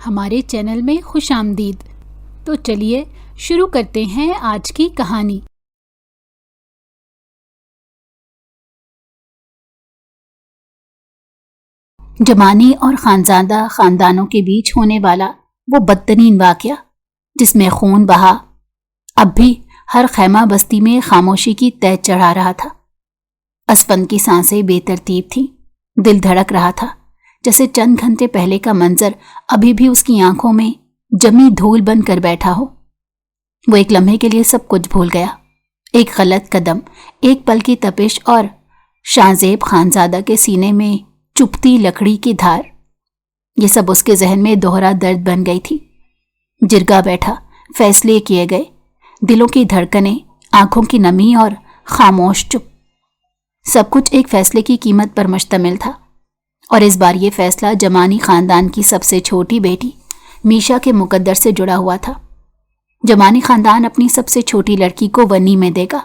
ہمارے چینل میں خوش آمدید۔ تو چلیے شروع کرتے ہیں آج کی کہانی۔ جمانی اور خانزادہ خاندانوں کے بیچ ہونے والا وہ بدترین واقعہ جس میں خون بہا اب بھی ہر خیمہ بستی میں خاموشی کی تہ چڑھا رہا تھا۔ اسفند کی سانسیں بے ترتیب تھیں، دل دھڑک رہا تھا جیسے چند گھنٹے پہلے کا منظر ابھی بھی اس کی آنکھوں میں جمی دھول بن کر بیٹھا ہو۔ وہ ایک لمحے کے لیے سب کچھ بھول گیا، ایک غلط قدم، ایک پل کی تپش اور شاہزیب خانزادہ کے سینے میں چپتی لکڑی کی دھار، یہ سب اس کے ذہن میں دوہرا درد بن گئی تھی۔ جرگا بیٹھا، فیصلے کیے گئے، دلوں کی دھڑکنیں، آنکھوں کی نمی اور خاموش چپ، سب کچھ ایک فیصلے کی قیمت پر مشتمل تھا۔ اور اس بار یہ فیصلہ جمانی خاندان کی سب سے چھوٹی بیٹی میشا کے مقدر سے جڑا ہوا تھا۔ جمانی خاندان اپنی سب سے چھوٹی لڑکی کو ونی میں دے گا،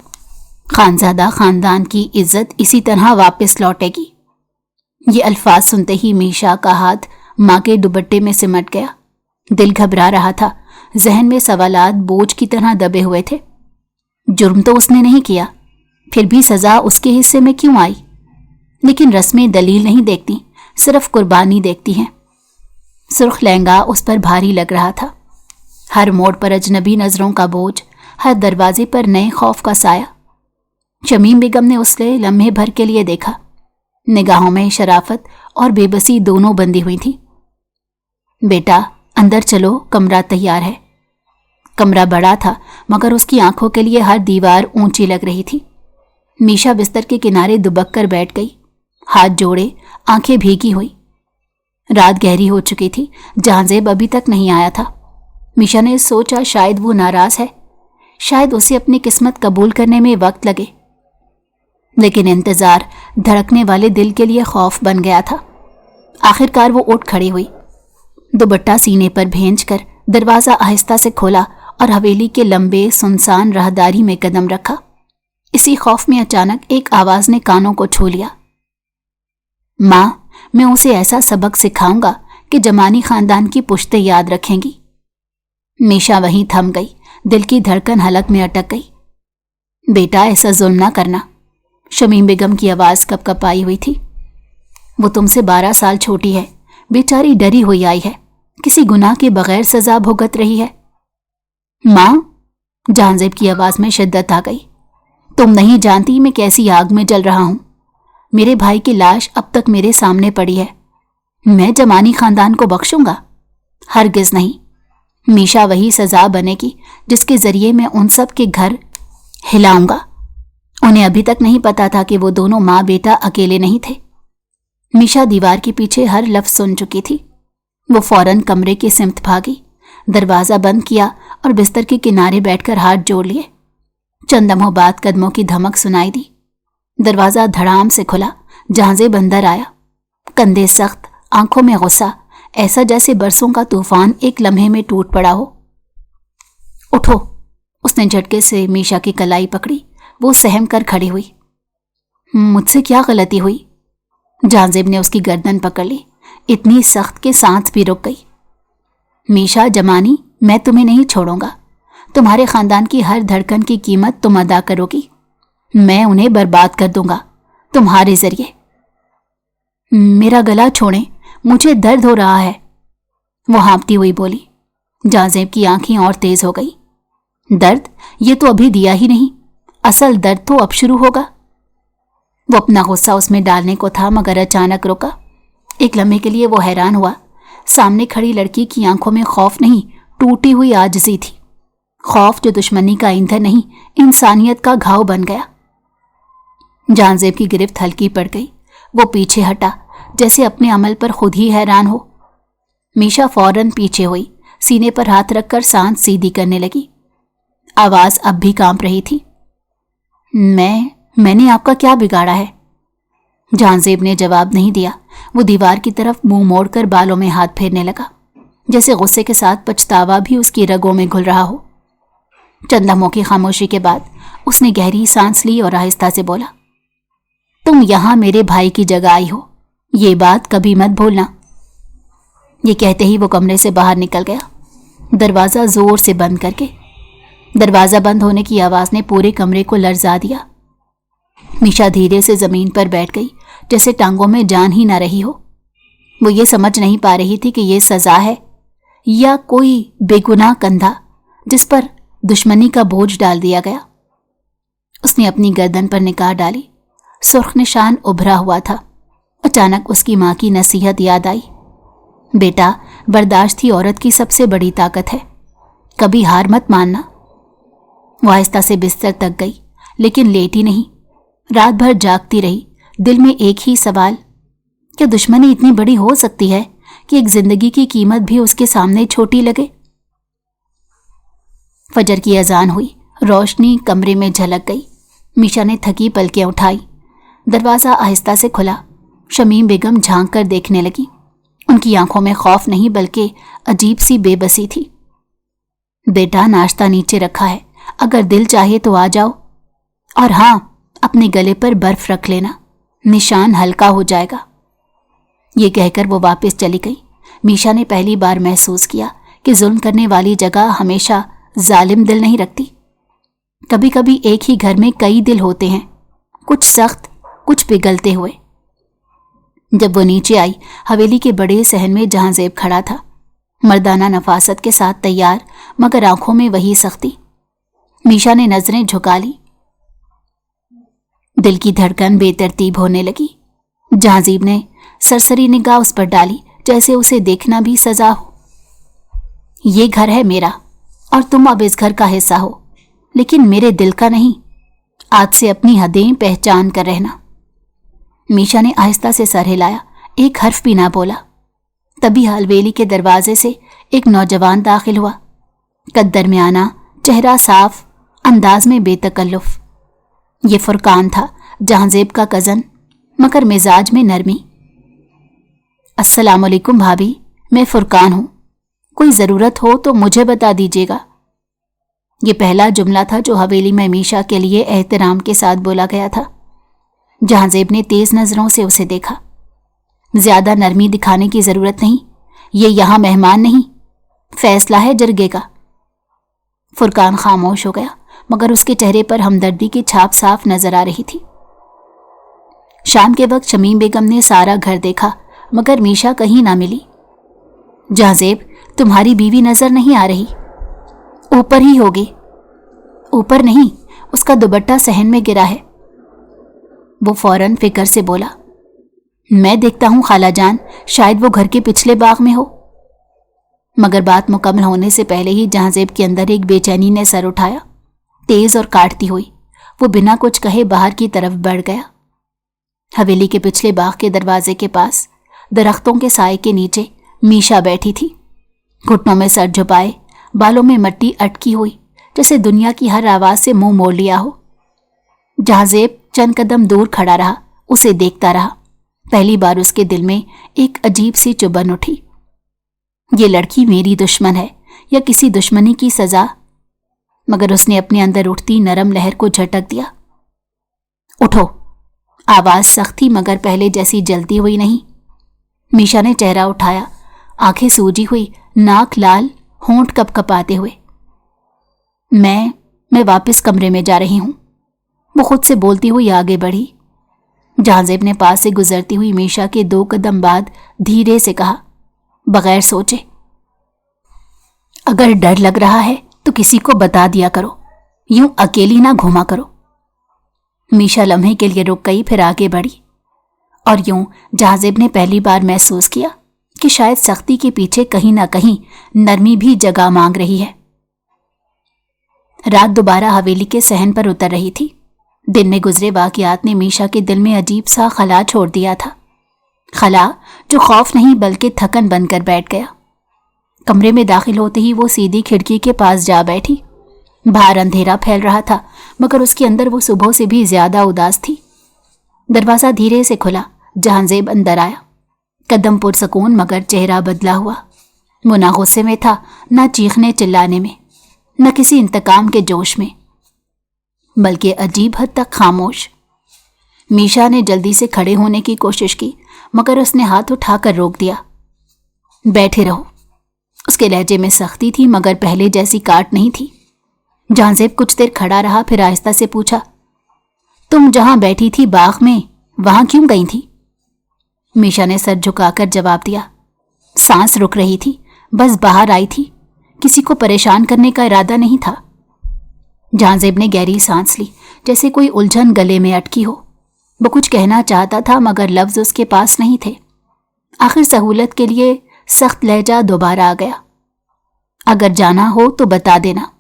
خانزادہ خاندان کی عزت اسی طرح واپس لوٹے گی۔ یہ الفاظ سنتے ہی میشا کا ہاتھ ماں کے دوپٹے میں سمٹ گیا، دل گھبرا رہا تھا، ذہن میں سوالات بوجھ کی طرح دبے ہوئے تھے۔ جرم تو اس نے نہیں کیا، پھر بھی سزا اس کے حصے میں کیوں آئی؟ لیکن رسمیں دلیل نہیں دیکھتی، صرف قربانی دیکھتی ہیں۔ سرخ لہنگا اس پر بھاری لگ رہا تھا، ہر موڑ پر اجنبی نظروں کا بوجھ، ہر دروازے پر نئے خوف کا سایہ۔ شمیم بیگم نے اسے لمحے بھر کے لیے دیکھا، نگاہوں میں شرافت اور بے بسی دونوں بندھی ہوئی تھی۔ بیٹا اندر چلو، کمرہ تیار ہے۔ کمرہ بڑا تھا مگر اس کی آنکھوں کے لیے ہر دیوار اونچی لگ رہی تھی۔ میشا بستر کے کنارے دبک کر بیٹھ گئی، ہاتھ جوڑے، آنکھیں بھیگی ہوئی۔ رات گہری ہو چکی تھی، جہانزیب ابھی تک نہیں آیا تھا۔ میشا نے سوچا شاید وہ ناراض ہے، شاید اسے اپنی قسمت قبول کرنے میں وقت لگے، لیکن انتظار دھڑکنے والے دل کے لیے خوف بن گیا تھا۔ آخر کار وہ اٹھ کھڑی ہوئی، دوپٹہ سینے پر بھینج کر دروازہ آہستہ سے کھولا اور حویلی کے لمبے سنسان راہداری میں قدم رکھا۔ اسی خوف میں اچانک ایک آواز نے کانوں کو چھو لیا، ماں میں اسے ایسا سبق سکھاؤں گا کہ جمانی خاندان کی پشتیں یاد رکھیں گی۔ میشا وہیں تھم گئی، دل کی دھڑکن حلق میں اٹک گئی۔ بیٹا ایسا ظلم نہ کرنا، شمیم بیگم کی آواز کپ کپ آئی ہوئی تھی۔ وہ تم سے 12 سال چھوٹی ہے، بیچاری ڈری ہوئی آئی ہے، کسی گناہ کے بغیر سزا بھگت رہی ہے۔ ماں، جہانزیب کی آواز میں شدت آ گئی، تم نہیں جانتی میں کیسی آگ میں جل رہا ہوں۔ میرے بھائی کی لاش اب تک میرے سامنے پڑی ہے، میں جمانی خاندان کو بخشوں گا؟ ہرگز نہیں۔ میشا وہی سزا بنے گی جس کے ذریعے میں ان سب کے گھر ہلاؤں گا۔ انہیں ابھی تک نہیں پتا تھا کہ وہ دونوں ماں بیٹا اکیلے نہیں تھے۔ میشا دیوار کے پیچھے ہر لفظ سن چکی تھی۔ وہ فوراً کمرے کی سمت بھاگی، دروازہ بند کیا اور بستر کے کنارے بیٹھ کر ہاتھ جوڑ لیے۔ چند لمحوں بعد قدموں کی دھمک سنائی دی، دروازہ دھڑام سے کھلا، جہانزیب اندر آیا، کندھے سخت، آنکھوں میں غصہ، ایسا جیسے برسوں کا طوفان ایک لمحے میں ٹوٹ پڑا ہو۔ اٹھو، اس نے جھٹکے سے میشا کی کلائی پکڑی، وہ سہم کر کھڑی ہوئی۔ مجھ سے کیا غلطی ہوئی؟ جہانزیب نے اس کی گردن پکڑ لی، اتنی سخت کہ سانس بھی رک گئی۔ میشا جمانی، میں تمہیں نہیں چھوڑوں گا، تمہارے خاندان کی ہر دھڑکن کی قیمت تم ادا کرو گی، میں انہیں برباد کر دوں گا تمہارے ذریعے۔ میرا گلا چھوڑیں، مجھے درد ہو رہا ہے، وہ ہانپتی ہوئی بولی۔ جہانزیب کی آنکھیں اور تیز ہو گئی۔ درد؟ یہ تو ابھی دیا ہی نہیں، اصل درد تو اب شروع ہوگا۔ وہ اپنا غصہ اس میں ڈالنے کو تھا مگر اچانک رکا۔ ایک لمحے کے لیے وہ حیران ہوا، سامنے کھڑی لڑکی کی آنکھوں میں خوف نہیں، ٹوٹی ہوئی عاجزی تھی، خوف جو دشمنی کا ایندھن نہیں، انسانیت کا گھاؤ بن گیا۔ جہانزیب کی گرفت ہلکی پڑ گئی، وہ پیچھے ہٹا جیسے اپنے عمل پر خود ہی حیران ہو۔ میشا فوراً پیچھے ہوئی، سینے پر ہاتھ رکھ کر سانس سیدھی کرنے لگی، آواز اب بھی کانپ رہی تھی۔ میں نے آپ کا کیا بگاڑا ہے؟ جہانزیب نے جواب نہیں دیا، وہ دیوار کی طرف منہ موڑ کر بالوں میں ہاتھ پھیرنے لگا، جیسے غصے کے ساتھ پچھتاوا بھی اس کی رگوں میں گھل رہا ہو۔ چند لمحوں کی خاموشی کے بعد اس نے گہری سانس لی اور آہستہ سے بولا، تم یہاں میرے بھائی کی جگہ آئی ہو، یہ بات کبھی مت بھولنا۔ ये कहते ही वो कमरे से बाहर निकल गया, दरवाज़ा जोर से बंद करके। दरवाज़ा बंद होने की आवाज़ ने पूरे कमरे को लर्जा दिया। मीशा धीरे से ज़मीन पर बैठ गई, जैसे टांगों में जान ही ना रही हो। वो ये समझ नहीं पा रही थी कि ये सज़ा है या कोई बेगुनाह कंधा जिस पर दुश्मनी का बोझ डाल दिया गया। उसने अपनी गर्दन पर निगाह डाली। सुर्ख निशान उभरा हुआ था। अचानक उसकी माँ की नसीहत याद आई, बेटा, बर्दाश्त ही औरत की सबसे बड़ी ताकत है, कभी हार मत मानना। वो आहिस्ता से बिस्तर तक गई, लेकिन लेटी नहीं। रात भर जागती रही, दिल में एक ही सवाल, क्या दुश्मनी इतनी बड़ी हो सकती है कि एक जिंदगी की कीमत भी उसके सामने छोटी लगे। फजर की अजान हुई, रोशनी कमरे में झलक गई। मीशा ने थकी पलकें उठाई। दरवाज़ा आहिस्ता से खुला। शमीम बेगम झांक कर देखने लगी। उनकी आंखों में खौफ नहीं बल्कि अजीब सी बेबसी थी। बेटा, नाश्ता नीचे रखा है, अगर दिल चाहे तो आ जाओ, और हाँ, अपने गले पर बर्फ रख लेना, निशान हल्का हो जाएगा। ये कहकर वो वापस चली गई। मीशा ने पहली बार महसूस किया कि जुल्म करने वाली जगह हमेशा जालिम दिल नहीं रखती। कभी कभी एक ही घर में कई दिल होते हैं, कुछ सख्त, कुछ पिघलते हुए। जब वो नीचे आई, हवेली के बड़े सहन में जहांजेब खड़ा था, मर्दाना नफासत के साथ तैयार, मगर आंखों में वही सख्ती। मीशा ने नजरें झुका ली। दिल की धड़कन बेतरतीब होने लगी। जहांजीब ने सरसरी निगाह उस पर डाली, जैसे उसे देखना भी सजा हो। ये घर है मेरा, और तुम अब इस घर का हिस्सा हो, लेकिन मेरे दिल का नहीं। आज से अपनी हदें पहचान कर रहना। मीशा ने आहिस्ता से सर हिलाया, एक हर्फ भी ना बोला। तभी हवेली के दरवाजे से एक नौजवान दाखिल हुआ। कद दरमियाना, चेहरा साफ, अंदाज में बेतकल्लुफ। ये फुरकान था, जहांजेब का कज़न, मगर मिजाज में नरमी। अस्सलाम वालेकुम भाभी, मैं फुरकान हूँ, कोई ज़रूरत हो तो मुझे बता दीजिएगा। ये पहला जुमला था जो हवेली में मीशा के लिए एहतराम के साथ बोला गया था। जहांजेब ने तेज नजरों से उसे देखा। ज्यादा नरमी दिखाने की जरूरत नहीं, ये यहां मेहमान नहीं, फैसला है जरगे का। फुरकान खामोश हो गया, मगर उसके चेहरे पर हमदर्दी की छाप साफ नजर आ रही थी। शाम के वक्त शमीम बेगम ने सारा घर देखा, मगर मीशा कहीं ना मिली। जहांजेब, तुम्हारी बीवी नजर नहीं आ रही। ऊपर ही होगी। ऊपर नहीं, उसका दुपट्टा सहन में गिरा है। वो फौरन फिक्र से बोला, मैं देखता हूं खाला जान, शायद वो घर के पिछले बाग में हो। मगर बात मुकम्मल होने से पहले ही जहांजेब के अंदर एक बेचैनी ने सर उठाया, तेज और काटती हुई। वो बिना कुछ कहे बाहर की तरफ बढ़ गया। हवेली के पिछले बाग के दरवाजे के पास दरख्तों के साए के नीचे मीशा बैठी थी, घुटनों में सर झुकाए, बालों में मट्टी अटकी हुई, जैसे दुनिया की हर आवाज से मुंह मोड़ लिया हो। जहांजेब चंद कदम दूर खड़ा रहा, उसे देखता रहा। पहली बार उसके दिल में एक अजीब सी चुभन उठी। ये लड़की मेरी दुश्मन है या किसी दुश्मनी की सजा? मगर उसने अपने अंदर उठती नरम लहर को झटक दिया। उठो। आवाज सख्त थी, मगर पहले जैसी जलती हुई नहीं। मीशा ने चेहरा उठाया, आंखें सूजी हुई, नाक लाल, होंठ कपकपाते हुए। मैं वापस कमरे में जा रही हूं, वो खुद से बोलती हुई आगे बढ़ी। जहांजेब ने पास से गुजरती हुई मीशा के 2 कदम बाद धीरे से कहा, बगैर सोचे, अगर डर लग रहा है तो किसी को बता दिया करो, यूं अकेली ना घूमा करो। मीशा लम्हे के लिए रुक गई, फिर आगे बढ़ी। और यूं जहांजेब ने पहली बार महसूस किया कि शायद सख्ती के पीछे कहीं ना कहीं नरमी भी जगह मांग रही है। रात दोबारा हवेली के सहन पर उतर रही थी। दिन में गुजरे वाकयात ने मीशा के दिल में अजीब सा खला छोड़ दिया था। खला जो खौफ नहीं बल्कि थकन बनकर बैठ गया। कमरे में दाखिल होते ही वो सीधी खिड़की के पास जा बैठी। बाहर अंधेरा फैल रहा था, मगर उसके अंदर वो सुबह से भी ज्यादा उदास थी। दरवाजा धीरे से खुला, जहांजेब अंदर आया। कदम पुरसकून, मगर चेहरा बदला हुआ। वो ना गुस्से में था, ना चीखने चिल्लाने में, न किसी इंतकाम के जोश में, बल्कि अजीब हद तक खामोश। मीशा ने जल्दी से खड़े होने की कोशिश की, मगर उसने हाथ उठाकर रोक दिया। बैठे रहो। उसके लहजे में सख्ती थी मगर पहले जैसी काट नहीं थी। जहांजेब कुछ देर खड़ा रहा, फिर आहिस्ता से पूछा, तुम जहां बैठी थी बाग में, वहां क्यों गई थी? मीशा ने सर झुकाकर जवाब दिया, सांस रुक रही थी, बस बाहर आई थी, किसी को परेशान करने का इरादा नहीं था। जहांजेब ने गहरी सांस ली, जैसे कोई उलझन गले में अटकी हो। वो कुछ कहना चाहता था मगर लफ्ज उसके पास नहीं थे। आखिर सहूलत के लिए सख्त लहजा दोबारा आ गया, अगर जाना हो तो बता देना,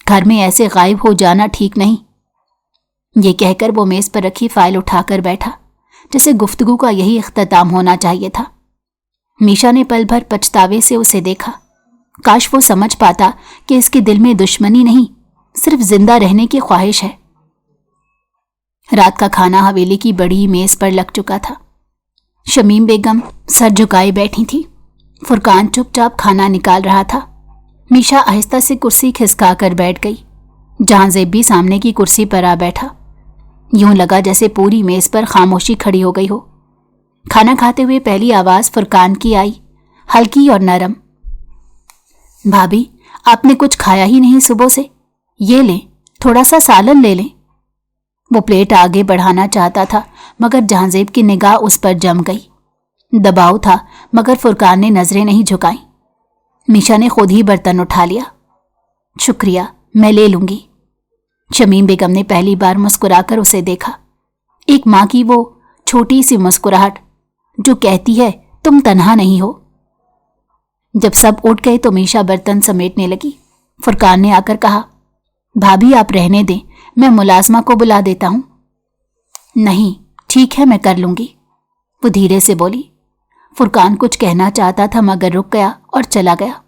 घर में ऐसे गायब हो जाना ठीक नहीं। ये कहकर वो मेज पर रखी फाइल उठाकर बैठा, जैसे गुफ्तगू का यही इख्तिताम होना चाहिए था। मीशा ने पल भर पछतावे से उसे देखा। काश वो समझ पाता कि इसके दिल में दुश्मनी नहीं, सिर्फ जिंदा रहने की ख्वाहिश है। रात का खाना हवेली की बड़ी मेज पर लग चुका था। शमीम बेगम सर झुकाए बैठी थी। फुरकान चुपचाप खाना निकाल रहा था। मीशा आहिस्ता से कुर्सी खिसका कर बैठ गई। जहांजेब भी सामने की कुर्सी पर आ बैठा। यूं लगा जैसे पूरी मेज पर खामोशी खड़ी हो गई हो। खाना खाते हुए पहली आवाज फुरकान की आई, हल्की और नरम, भाभी आपने कुछ खाया ही नहीं सुबह से, ये लें, थोड़ा सा सालन ले लें। वो प्लेट आगे बढ़ाना चाहता था मगर जहांजेब की निगाह उस पर जम गई। दबाव था मगर फुरकान ने नजरें नहीं झुकाई। मीशा ने खुद ही बर्तन उठा लिया। शुक्रिया, मैं ले लूंगी। शमीम बेगम ने पहली बार मुस्कुराकर उसे देखा। एक माँ की वो छोटी सी मुस्कुराहट जो कहती है तुम तन्हा नहीं हो। जब सब उठ गए तो मीशा बर्तन समेटने लगी। फुरकान ने आकर कहा, भाभी आप रहने दें, मैं मुलाजमा को बुला देता हूं। नहीं, ठीक है, मैं कर लूंगी, वो धीरे से बोली। फुरकान कुछ कहना चाहता था मगर रुक गया और चला गया।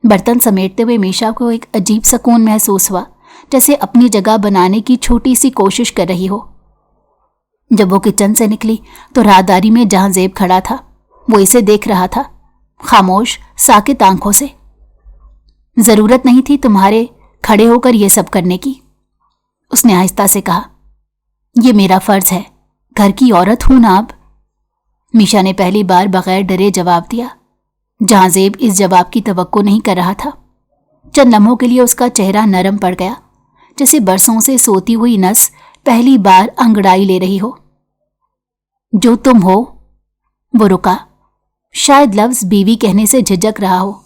बर्तन समेटते हुए मीशा को एक अजीब सुकून महसूस हुआ, जैसे अपनी जगह बनाने की छोटी सी कोशिश कर रही हो। जब वो किचन से निकली तो राहदारी में जहांजेब खड़ा था। वो इसे देख रहा था, खामोश साकित आंखों से। जरूरत नहीं थी तुम्हारे खड़े होकर ये सब करने की, उसने आहिस्ता से कहा। ये मेरा फर्ज है, घर की औरत हूं ना अब। मीशा ने पहली बार बगैर डरे जवाब दिया। जहांजेब इस जवाब की तवक्को नहीं कर रहा था। चंद लम्हों के लिए उसका चेहरा नरम पड़ गया, जैसे बरसों से सोती हुई नस पहली बार अंगड़ाई ले रही हो। जो तुम हो, वो रुका। शायद लफ्ज बीवी कहने से झिझक रहा हो।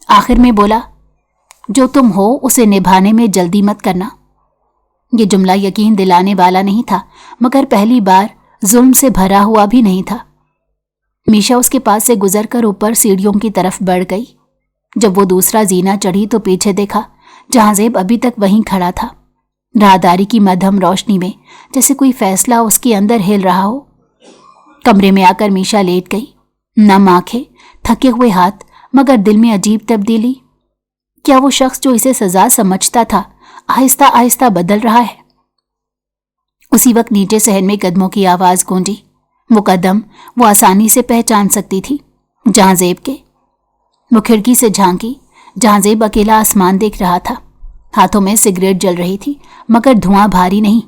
आखिर में बोला, जो तुम हो उसे निभाने में जल्दी मत करना। ये जुमला यकीन दिलाने वाला नहीं था मगर पहली बार जुल्म से भरा हुआ भी नहीं था। मीशा उसके पास से गुजरकर ऊपर सीढ़ियों की तरफ बढ़ गई। जब वो दूसरा जीना चढ़ी तो पीछे देखा, जहांजेब अभी तक वहीं खड़ा था, राहदारी की मध्यम रोशनी में, जैसे कोई फैसला उसके अंदर हिल रहा हो। कमरे में आकर मीशा लेट गई, नम आंखें, थके हुए हाथ, मगर दिल में अजीब तब्दीली। क्या वो शख्स जो इसे सजा समझता था आहिस्ता आहिस्ता बदल रहा है? उसी वक्त नीचे सहन में कदमों की आवाज गूंजी। वो कदम वो आसानी से पहचान सकती थी, जहांजेब के। वो खिड़की से झांकी। जहांजेब अकेला आसमान देख रहा था। हाथों में सिगरेट जल रही थी मगर धुआं भारी नहीं।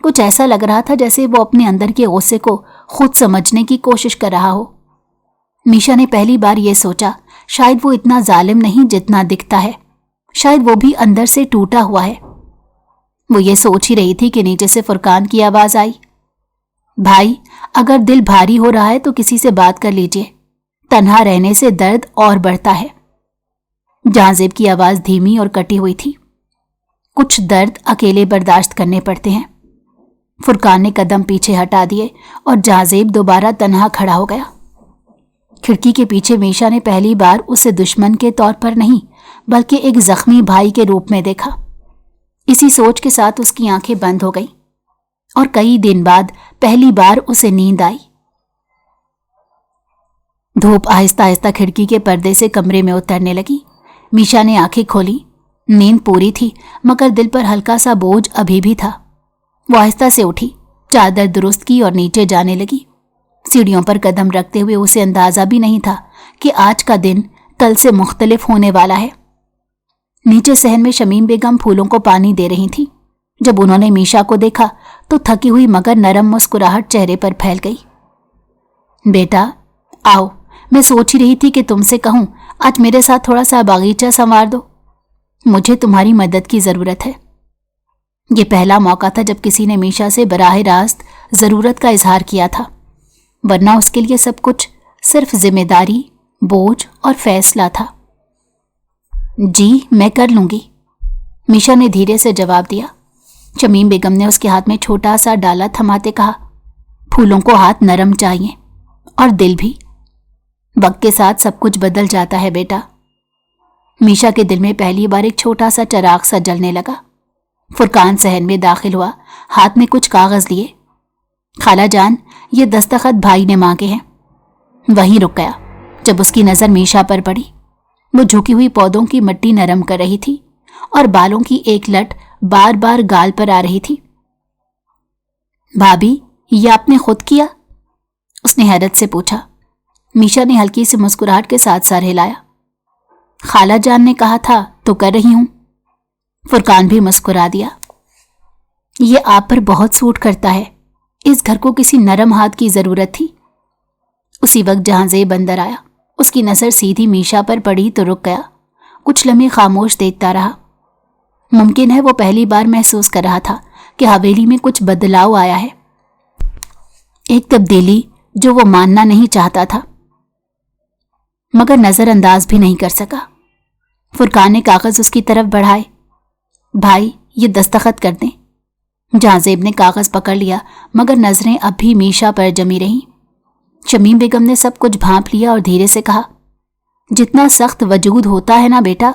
कुछ ऐसा लग रहा था जैसे वो अपने अंदर के गुस्से को खुद समझने की कोशिश कर रहा हो। मीशा ने पहली बार ये सोचा, शायद वो इतना जालिम नहीं जितना दिखता है, शायद वो भी अंदर से टूटा हुआ है। वो ये सोच ही रही थी कि नीचे से फुरकान की आवाज आई, भाई अगर दिल भारी हो रहा है तो किसी से बात कर लीजिए, तन्हा रहने से दर्द और बढ़ता है। जहांजेब की आवाज धीमी और कटी हुई थी। कुछ दर्द अकेले बर्दाश्त करने पड़ते हैं। फुरकान ने कदम पीछे हटा दिए और जहांजेब दोबारा तन्हा खड़ा हो गया। खिड़की के पीछे मीशा ने पहली बार उसे दुश्मन के तौर पर नहीं बल्कि एक जख्मी भाई के रूप में देखा। इसी सोच के साथ उसकी आंखें बंद हो गईं और कई दिन बाद पहली बार उसे नींद आई। धूप आहिस्ता आहिस्ता खिड़की के पर्दे से कमरे में उतरने लगी। मीशा ने आंखें खोली। नींद पूरी थी मगर दिल पर हल्का सा बोझ अभी भी था। वो आहिस्ता से उठी, चादर दुरुस्त की और नीचे जाने लगी। सीढ़ियों पर कदम रखते हुए उसे अंदाजा भी नहीं था कि आज का दिन कल से मुख्तलिफ होने वाला है। नीचे सहन में शमीम बेगम फूलों को पानी दे रही थी। जब उन्होंने मीशा को देखा तो थकी हुई मगर नरम मुस्कुराहट चेहरे पर फैल गई। बेटा आओ, मैं सोच ही रही थी कि तुमसे कहूं आज मेरे साथ थोड़ा सा बागीचा संवार दो, मुझे तुम्हारी मदद की जरूरत है। ये पहला मौका था जब किसी ने मीशा से बराह रास्त जरूरत का इजहार किया था, वरना उसके लिए सब कुछ सिर्फ जिम्मेदारी, बोझ और फैसला था। जी मैं कर लूंगी, मीशा ने धीरे से जवाब दिया। शमीम बेगम ने उसके हाथ में छोटा सा डाला थमाते कहा, फूलों को हाथ नरम चाहिए और दिल भी, वक्त के साथ सब कुछ बदल जाता है बेटा। मीशा के दिल में पहली बार एक छोटा सा चिराग सा जलने लगा। फुरकान सहन में दाखिल हुआ, हाथ में कुछ कागज लिए। खाला जान, ये दस्तखत भाई ने मांगे हैं। वहीं रुक गया जब उसकी नजर मीशा पर पड़ी। वो झुकी हुई पौधों की मिट्टी नरम कर रही थी और बालों की एक लट बार बार गाल पर आ रही थी। भाभी, ये आपने खुद किया? उसने हैरत से पूछा। मीशा ने हल्की सी मुस्कुराहट के साथ सर हिलाया। खाला जान ने कहा था तो कर रही हूं। फुरकान भी मुस्कुरा दिया। ये आप पर बहुत सूट करता है, इस घर को किसी नरम हाथ की जरूरत थी। उसी वक्त जहांजेब अंदर आया। उसकी नजर सीधी मीशा पर पड़ी तो रुक गया। कुछ लम्हे खामोश देखता रहा। मुमकिन है वो पहली बार महसूस कर रहा था कि हवेली में कुछ बदलाव आया है, एक तब्दीली जो वो मानना नहीं चाहता था मगर नजरअंदाज भी नहीं कर सका। फुरकान ने कागज उसकी तरफ बढ़ाए। भाई, ये दस्तखत कर दें। जहांजेब ने कागज पकड़ लिया मगर नजरें अब भी मीशा पर जमी रहीं। शमीम बेगम ने सब कुछ भांप लिया और धीरे से कहा, जितना सख्त वजूद होता है ना बेटा,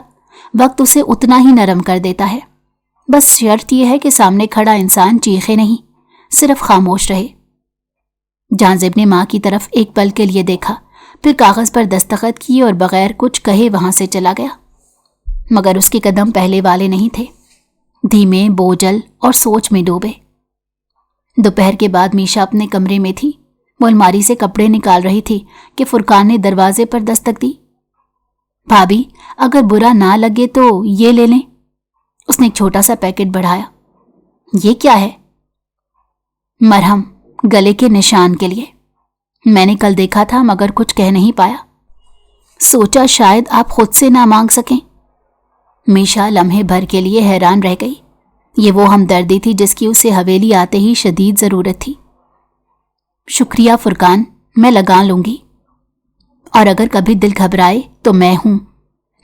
वक्त उसे उतना ही नरम कर देता है। बस शर्त यह है कि सामने खड़ा इंसान चीखे नहीं, सिर्फ खामोश रहे। जहांजेब ने मां की तरफ एक पल के लिए देखा, फिर कागज पर दस्तखत किए और बगैर कुछ कहे वहां से चला गया। मगर उसके कदम पहले वाले नहीं थे, धीमे, बोझल और सोच में डूबे। दोपहर के बाद मीशा अपने कमरे में थी। वो अलमारी से कपड़े निकाल रही थी कि फुरकान ने दरवाजे पर दस्तक दी। भाभी, अगर बुरा ना लगे तो ये ले लें। उसने एक छोटा सा पैकेट बढ़ाया। ये क्या है? मरहम, गले के निशान के लिए। मैंने कल देखा था मगर कुछ कह नहीं पाया, सोचा शायद आप खुद से ना मांग सकें। मीशा लम्हे भर के लिए हैरान रह गई। ये वो हमदर्दी थी जिसकी उसे हवेली आते ही शदीद जरूरत थी। शुक्रिया फुरकान, मैं लगा लूंगी। और अगर कभी दिल घबराए तो मैं हूं।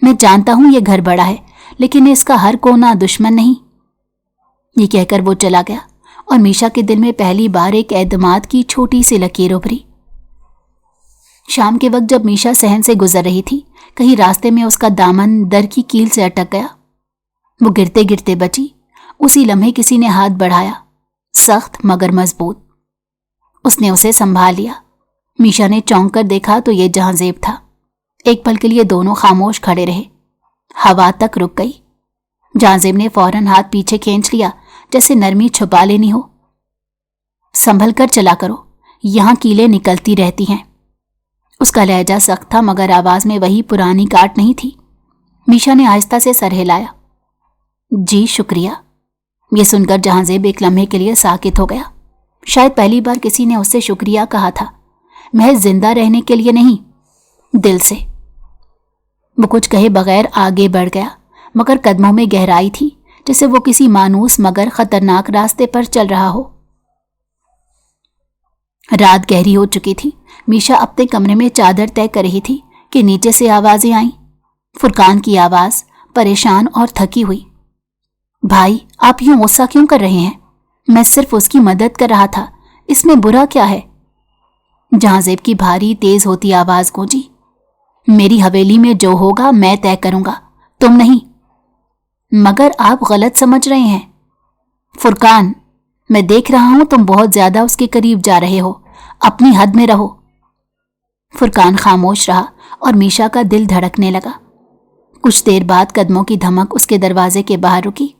मैं जानता हूं ये घर बड़ा है, लेकिन इसका हर कोना दुश्मन नहीं। ये कहकर वो चला गया और मीशा के दिल में पहली बार एक एतमाद की छोटी सी लकीर उभरी। शाम के वक्त जब मीशा सहन से गुजर रही थी, कहीं रास्ते में उसका दामन दर की कील से अटक गया। वो गिरते गिरते बची। उसी लम्हे किसी ने हाथ बढ़ाया, सख्त मगर मजबूत। उसने उसे संभाल लिया। मीशा ने चौंक कर देखा तो ये जहांजेब था। एक पल के लिए दोनों खामोश खड़े रहे। हवा तक रुक गई। जहांजेब ने फौरन हाथ पीछे खींच लिया, जैसे नरमी छुपा लेनी हो। संभल कर चला करो, यहां कीलें निकलती रहती हैं। उसका लहजा सख्त था मगर आवाज में वही पुरानी काट नहीं थी। मीशा ने आहिस्ता से सर हिलाया। जी शुक्रिया। ये सुनकर जहांजेब एक लम्हे के लिए साकित हो गया। शायद पहली बार किसी ने उससे शुक्रिया कहा था, महज जिंदा रहने के लिए नहीं, दिल से। वो कुछ कहे बगैर आगे बढ़ गया मगर कदमों में गहराई थी, जैसे वो किसी मानूस मगर खतरनाक रास्ते पर चल रहा हो। रात गहरी हो चुकी थी। मीशा अपने कमरे में चादर तय कर रही थी कि नीचे से आवाजें आईं। फुरकान की आवाज, परेशान और थकी हुई। भाई, आप यूं गुस्सा क्यों कर रहे हैं? मैं सिर्फ उसकी मदद कर रहा था, इसमें बुरा क्या है? जहांजेब की भारी तेज होती आवाज गूंजी। मेरी हवेली में जो होगा मैं तय करूंगा, तुम नहीं। मगर आप गलत समझ रहे हैं। फुरकान, मैं देख रहा हूं तुम बहुत ज्यादा उसके करीब जा रहे हो, अपनी हद में रहो। फुरकान खामोश रहा और मीशा का दिल धड़कने लगा। कुछ देर बाद कदमों की धमक उसके दरवाजे के बाहर रुकी।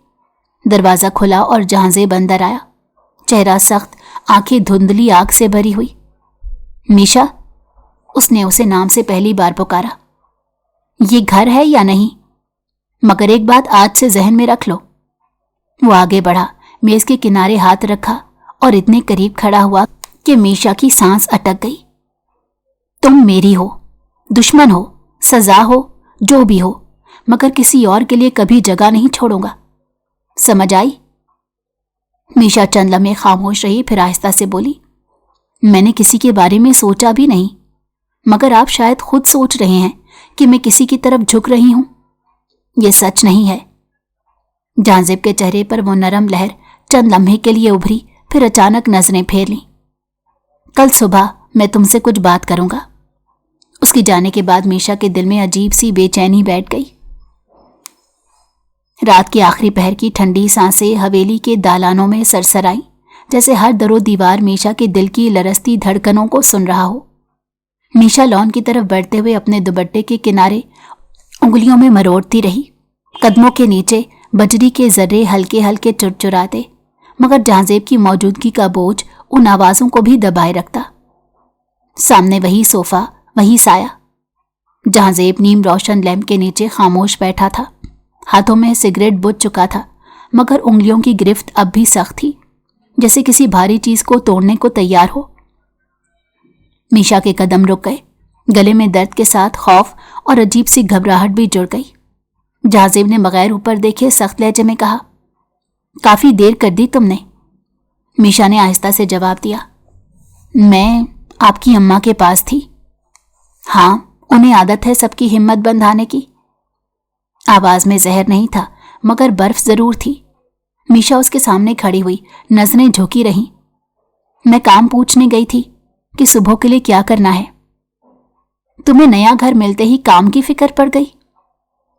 दरवाजा खुला और जहांजेब अंदर आया। चेहरा सख्त, आंखें धुंधली आग से भरी हुई। मीशा, उसने उसे नाम से पहली बार पुकारा। ये घर है या नहीं? मगर एक बात आज से जहन में रख लो। वो आगे बढ़ा, मेज के किनारे हाथ रखा और इतने करीब खड़ा हुआ कि मीशा की सांस अटक गई। तुम मेरी हो, दुश्मन हो, सजा हो, जो भी हो, मगर किसी और के लिए कभी जगह नहीं छोड़ूंगा। समझ आई? मीशा चंद लम्हे खामोश रही, फिर आहिस्ता से बोली, मैंने किसी के बारे में सोचा भी नहीं, मगर आप शायद खुद सोच रहे हैं कि मैं किसी की तरफ झुक रही हूं। यह सच नहीं है। जहांजेब के चेहरे पर वो नरम लहर चंद लम्हे के लिए उभरी, फिर अचानक नजरें फेर लीं। कल सुबह मैं तुमसे कुछ बात करूंगा। उसके जाने के बाद मीशा के दिल में अजीब सी बेचैनी बैठ गई। रात की आखिरी पहर की ठंडी सांसें हवेली के दालानों में सरसर आईं, जैसे हर दरो दीवार मीशा के दिल की लरसती धड़कनों को सुन रहा हो। मीशा लॉन की तरफ बढ़ते हुए अपने दुपट्टे के किनारे उंगलियों में मरोड़ती रही। कदमों के नीचे बजरी के जर्रे हल्के हल्के चुरचुराते, मगर जहांजेब की मौजूदगी का बोझ उन आवाजों को भी दबाए रखता। सामने वही सोफा, वही साया। जहांजेब नीम रोशन लैंप के नीचे खामोश बैठा था। हाथों में सिगरेट बुझ चुका था, मगर उंगलियों की गिरफ्त अब भी सख्त थी, जैसे किसी भारी चीज को तोड़ने को तैयार हो। मीशा के कदम रुक गए। गले में दर्द के साथ खौफ और अजीब सी घबराहट भी जुड़ गई। जहांजेब ने बगैर ऊपर देखे सख्त लहजे में कहा, काफी देर कर दी तुमने। मीशा ने आहिस्ता से जवाब दिया, मैं आपकी अम्मा के पास थी। हाँ, उन्हें आदत है सबकी हिम्मत बंधाने की। आवाज में जहर नहीं था, मगर बर्फ जरूर थी। मीशा उसके सामने खड़ी हुई, नजरें झुकी रहीं। मैं काम पूछने गई थी कि सुबह के लिए क्या करना है। तुम्हें नया घर मिलते ही काम की फिक्र पड़ गई।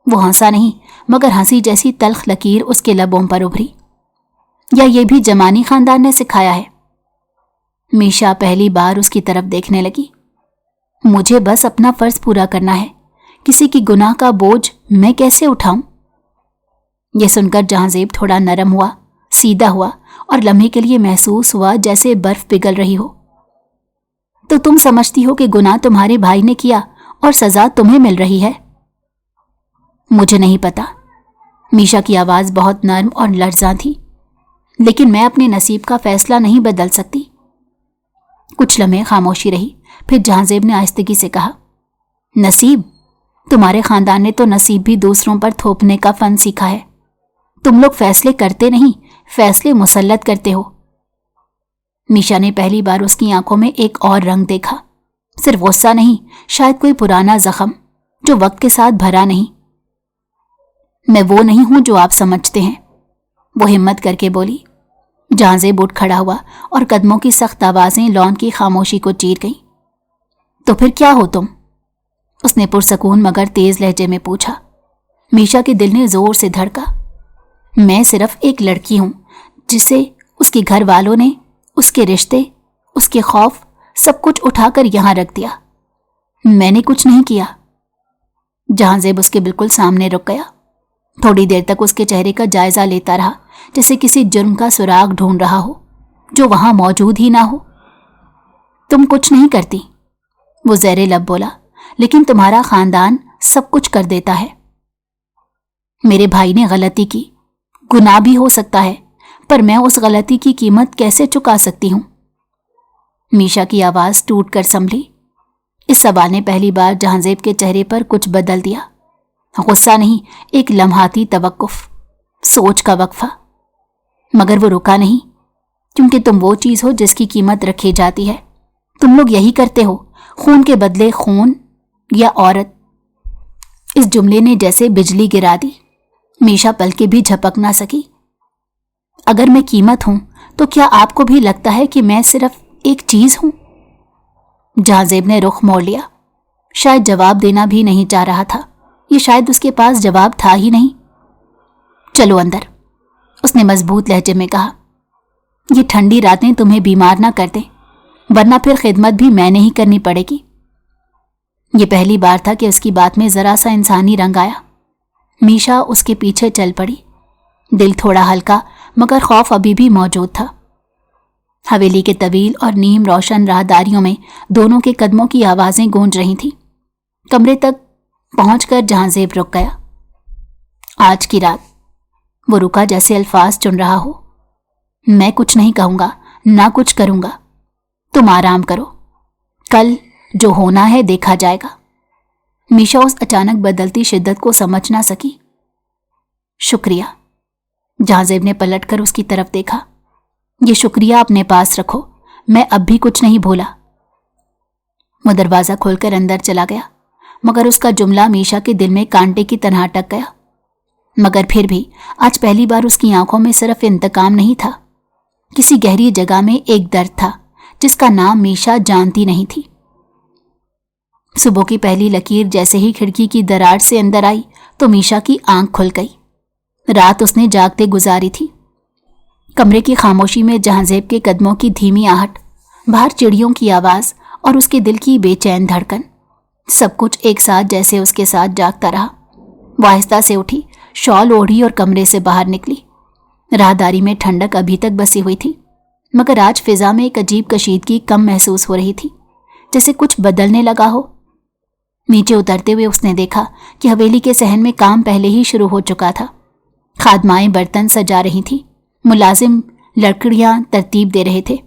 वो हंसा नहीं, मगर हंसी जैसी तल्ख लकीर उसके लबों पर उभरी। या ये भी जमानी खानदान ने सिखाया है? मीशा पहली बार उसकी तरफ देखने लगी। मुझे बस अपना फर्ज पूरा करना है, किसी की गुनाह का बोझ मैं कैसे उठाऊं? यह सुनकर जहांजेब थोड़ा नरम हुआ, सीधा हुआ, और लम्हे के लिए महसूस हुआ जैसे बर्फ पिघल रही हो। तो तुम समझती हो कि गुनाह तुम्हारे भाई ने किया और सजा तुम्हें मिल रही है? मुझे नहीं पता। मीशा की आवाज बहुत नर्म और लर्जा थी, लेकिन मैं अपने नसीब का फैसला नहीं बदल सकती। कुछ लम्हे खामोशी रही, फिर जहांजेब ने आहिस्तगी से कहा, नसीब? तुम्हारे खानदान ने तो नसीब भी दूसरों पर थोपने का फन सीखा है। तुम लोग फैसले करते नहीं, फैसले मुसल्लत करते हो। मीशा ने पहली बार उसकी आंखों में एक और रंग देखा। सिर्फ गुस्सा नहीं, शायद कोई पुराना जख्म जो वक्त के साथ भरा नहीं। मैं वो नहीं हूं जो आप समझते हैं, वो हिम्मत करके बोली। जहांजेब उठ खड़ा हुआ और कदमों की सख्त आवाजें लॉन की खामोशी को चीर गईं। तो फिर क्या हो तुम? उसने पुरसकून मगर तेज लहजे में पूछा। मीशा के दिल ने जोर से धड़का। मैं सिर्फ एक लड़की हूं जिसे उसके घर वालों ने, उसके रिश्ते, उसके खौफ, सब कुछ उठाकर यहां रख दिया। मैंने कुछ नहीं किया। जहांजेब उसके बिल्कुल सामने रुक गया। थोड़ी देर तक उसके चेहरे का जायजा लेता रहा, जैसे किसी जुर्म का सुराग ढूंढ रहा हो जो वहां मौजूद ही ना हो। तुम कुछ नहीं करती, वो ज़ेरे लब बोला, लेकिन तुम्हारा खानदान सब कुछ कर देता है। मेरे भाई ने गलती की, गुनाह भी हो सकता है, पर मैं उस गलती की कीमत कैसे चुका सकती हूं? मीशा की आवाज टूट कर संभली। इस सवाल ने पहली बार जहांजेब के चेहरे पर कुछ बदल दिया। गुस्सा नहीं, एक लम्हाती तवक्कुफ, सोच का वक्फा। मगर वो रुका नहीं, क्योंकि तुम वो चीज हो जिसकी कीमत रखी जाती है। तुम लोग यही करते हो, खून के बदले खून या औरत। इस जुमले ने जैसे बिजली गिरा दी। मीशा पल के भी झपक ना सकी। अगर मैं कीमत हूं, तो क्या आपको भी लगता है कि मैं सिर्फ एक चीज हूं? जहांजेब ने रुख मोड़ लिया। शायद जवाब देना भी नहीं चाह रहा था, ये शायद उसके पास जवाब था ही नहीं। चलो अंदर, उसने मजबूत लहजे में कहा। ये ठंडी रातें तुम्हें बीमार ना कर दें, वरना फिर खिदमत भी मैंने ही करनी पड़ेगी। ये पहली बार था कि उसकी बात में जरा सा इंसानी रंग आया। मीशा उसके पीछे चल पड़ी। दिल थोड़ा हल्का, मगर खौफ अभी भी मौजूद था। हवेली के तवील और नीम रोशन राहदारियों में दोनों के कदमों की आवाजें गूंज रही थीं। कमरे तक पहुंचकर जहांजेब रुक गया। आज की रात, वो रुका जैसे अल्फाज चुन रहा हो। मैं कुछ नहीं कहूंगा, ना कुछ करूंगा। तुम आराम करो, कल जो होना है देखा जाएगा। मीशा उस अचानक बदलती शिद्दत को समझ ना सकी। शुक्रिया। जहांजेब ने पलटकर उसकी तरफ देखा। ये शुक्रिया अपने पास रखो, मैं अब भी कुछ नहीं भूला। वो दरवाजा खोलकर अंदर चला गया, मगर उसका जुमला मीशा के दिल में कांटे की तरह अटक गया। मगर फिर भी आज पहली बार उसकी आंखों में सिर्फ इंतकाम नहीं था, किसी गहरी जगह में एक दर्द था जिसका नाम मीशा जानती नहीं थी। सुबह की पहली लकीर जैसे ही खिड़की की दरार से अंदर आई तो मीशा की आंख खुल गई। रात उसने जागते गुजारी थी। कमरे की खामोशी में जहांजेब के कदमों की धीमी आहट, बाहर चिड़ियों की आवाज और उसके दिल की बेचैन धड़कन, सब कुछ एक साथ जैसे उसके साथ जागता रहा। वो आहिस्ता से उठी, शॉल ओढ़ी और कमरे से बाहर निकली। राहदारी में ठंडक अभी तक बसी हुई थी, मगर आज फिजा में एक अजीब कशीदगी कम महसूस हो रही थी, जैसे कुछ बदलने लगा हो। नीचे उतरते हुए उसने देखा कि हवेली के सहन में काम पहले ही शुरू हो चुका था। खादमाएं बर्तन सजा रही थीं, मुलाजिम लकड़ियां तरतीब दे रहे थे।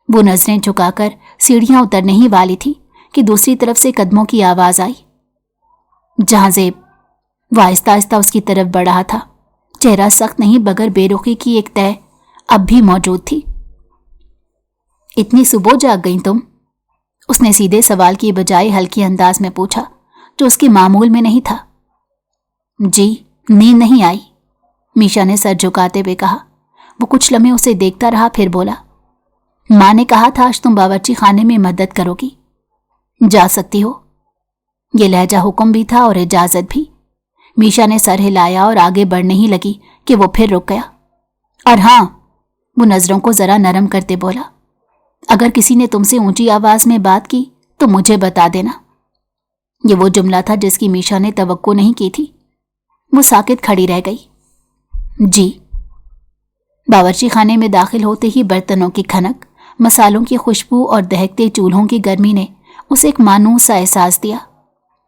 वो नजरें झुकाकर सीढ़ियां उतरने ही वाली थी कि दूसरी तरफ से कदमों की आवाज आई। जहांजेब। वो आहिस्ता आहिस्ता उसकी तरफ बढ़ रहा था। चेहरा सख्त नहीं मगर बेरुखी की एक तय अब भी मौजूद थी। इतनी सुबह जाग गई तुम? उसने सीधे सवाल की बजाय हल्की अंदाज में पूछा, जो उसके मामूल में नहीं था। जी, नींद नहीं आई, मीशा ने सर झुकाते हुए कहा। वो कुछ लम्हे उसे देखता रहा, फिर बोला, माँ ने कहा था आज तुम बावर्ची खाने में मदद करोगी, जा सकती हो। ये लहजा हुक्म भी था और इजाजत भी। मीशा ने सर हिलाया और आगे बढ़ने ही लगी कि वो फिर रुक गया। और हाँ, वो नजरों को जरा नरम करते बोला, अगर किसी ने तुमसे ऊंची आवाज में बात की तो मुझे बता देना। ये वो जुमला था जिसकी मीशा ने तवक्को नहीं की थी। वो साकित खड़ी रह गई। जी। बावर्ची खाने में दाखिल होते ही बर्तनों की खनक, मसालों की खुशबू और दहकते चूल्हों की गर्मी ने उसे एक मानूस सा एहसास दिया।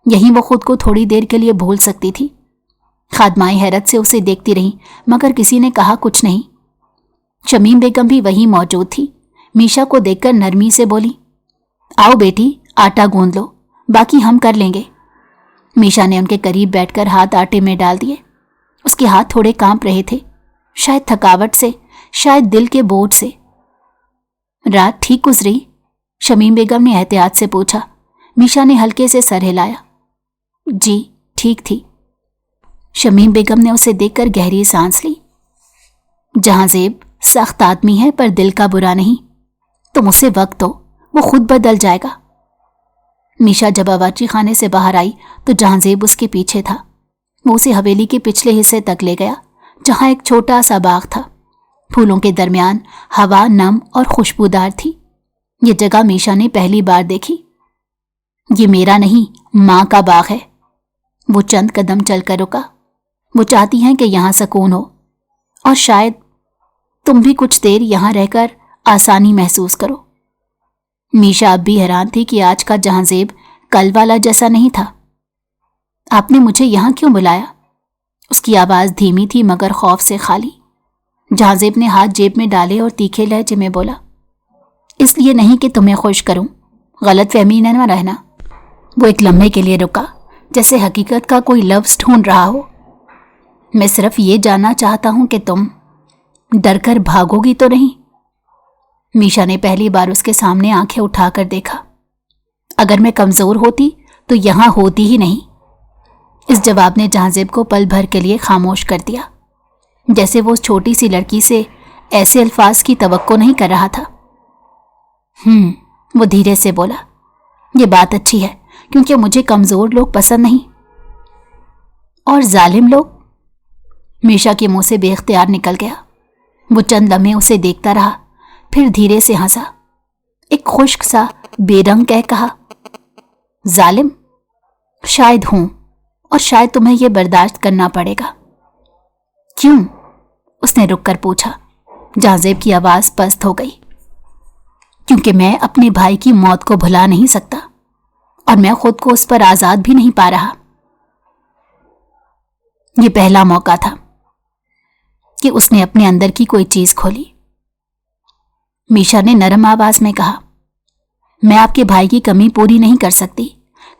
यहीं वो खुद को थोड़ी देर के लिए भूल सकती थी। खादमाएं हैरत से उसे देखती रहीं, मगर किसी ने कहा कुछ नहीं। शमीम बेगम भी वहीं मौजूद थी। मीशा को देखकर नरमी से बोली, आओ बेटी, आटा गूंद लो, बाकी हम कर लेंगे। मीशा ने उनके करीब बैठकर हाथ आटे में डाल दिए। उसके हाथ थोड़े कांप रहे थे, शायद थकावट से, शायद दिल के बोझ से। रात ठीक गुजरी? शमीम बेगम ने एहतियात से पूछा। मीशा ने हल्के से सर हिलाया। जी, ठीक थी। शमीम बेगम ने उसे देखकर गहरी सांस ली। जहांजेब सख्त आदमी है पर दिल का बुरा नहीं, तुम उसे वक्त दो, वो खुद बदल जाएगा। मीशा जब बावर्ची खाने से बाहर आई तो जहांजेब उसके पीछे था। वो उसे हवेली के पिछले हिस्से तक ले गया, जहां एक छोटा सा बाग था। फूलों के दरमियान हवा नम और खुशबूदार थी। ये जगह मीशा ने पहली बार देखी। ये मेरा नहीं, माँ का बाग है। वो चंद कदम चलकर रुका। वो चाहती हैं कि यहां सुकून हो, और शायद तुम भी कुछ देर यहां रहकर आसानी महसूस करो। मीशा अब भी हैरान थी कि आज का जहांजेब कल वाला जैसा नहीं था। आपने मुझे यहां क्यों बुलाया? उसकी आवाज धीमी थी मगर खौफ से खाली। जहांजेब ने हाथ जेब में डाले और तीखे लहजे में बोला, इसलिए नहीं कि तुम्हें खुश करूं, गलतफहमी न रहना। वो एक लम्हे के लिए रुका, जैसे हकीकत का कोई लफ्ज ढूंढ रहा हो। मैं सिर्फ ये जानना चाहता हूं कि तुम डर कर भागोगी तो नहीं? मीशा ने पहली बार उसके सामने आंखें उठाकर देखा। अगर मैं कमजोर होती तो यहां होती ही नहीं। इस जवाब ने जहांजेब को पल भर के लिए खामोश कर दिया, जैसे वो उस छोटी सी लड़की से ऐसे अल्फाज की तवक्को नहीं कर रहा था। वो धीरे से बोला, ये बात अच्छी है क्योंकि मुझे कमजोर लोग पसंद नहीं। और जालिम लोग? मीशा के मुंह से बेख्तियार निकल गया। वो चंद लम्हे उसे देखता रहा, फिर धीरे से हंसा। एक खुश्क सा बेरंग कह कहा, जालिम शायद हूं, और शायद तुम्हें यह बर्दाश्त करना पड़ेगा। क्यों? उसने रुककर पूछा। जहांजेब की आवाज पस्त हो गई। क्योंकि मैं अपने भाई की मौत को भुला नहीं सकता, और मैं खुद को उस पर आजाद भी नहीं पा रहा। यह पहला मौका था कि उसने अपने अंदर की कोई चीज खोली। मीशा ने नरम आवाज में कहा, मैं आपके भाई की कमी पूरी नहीं कर सकती,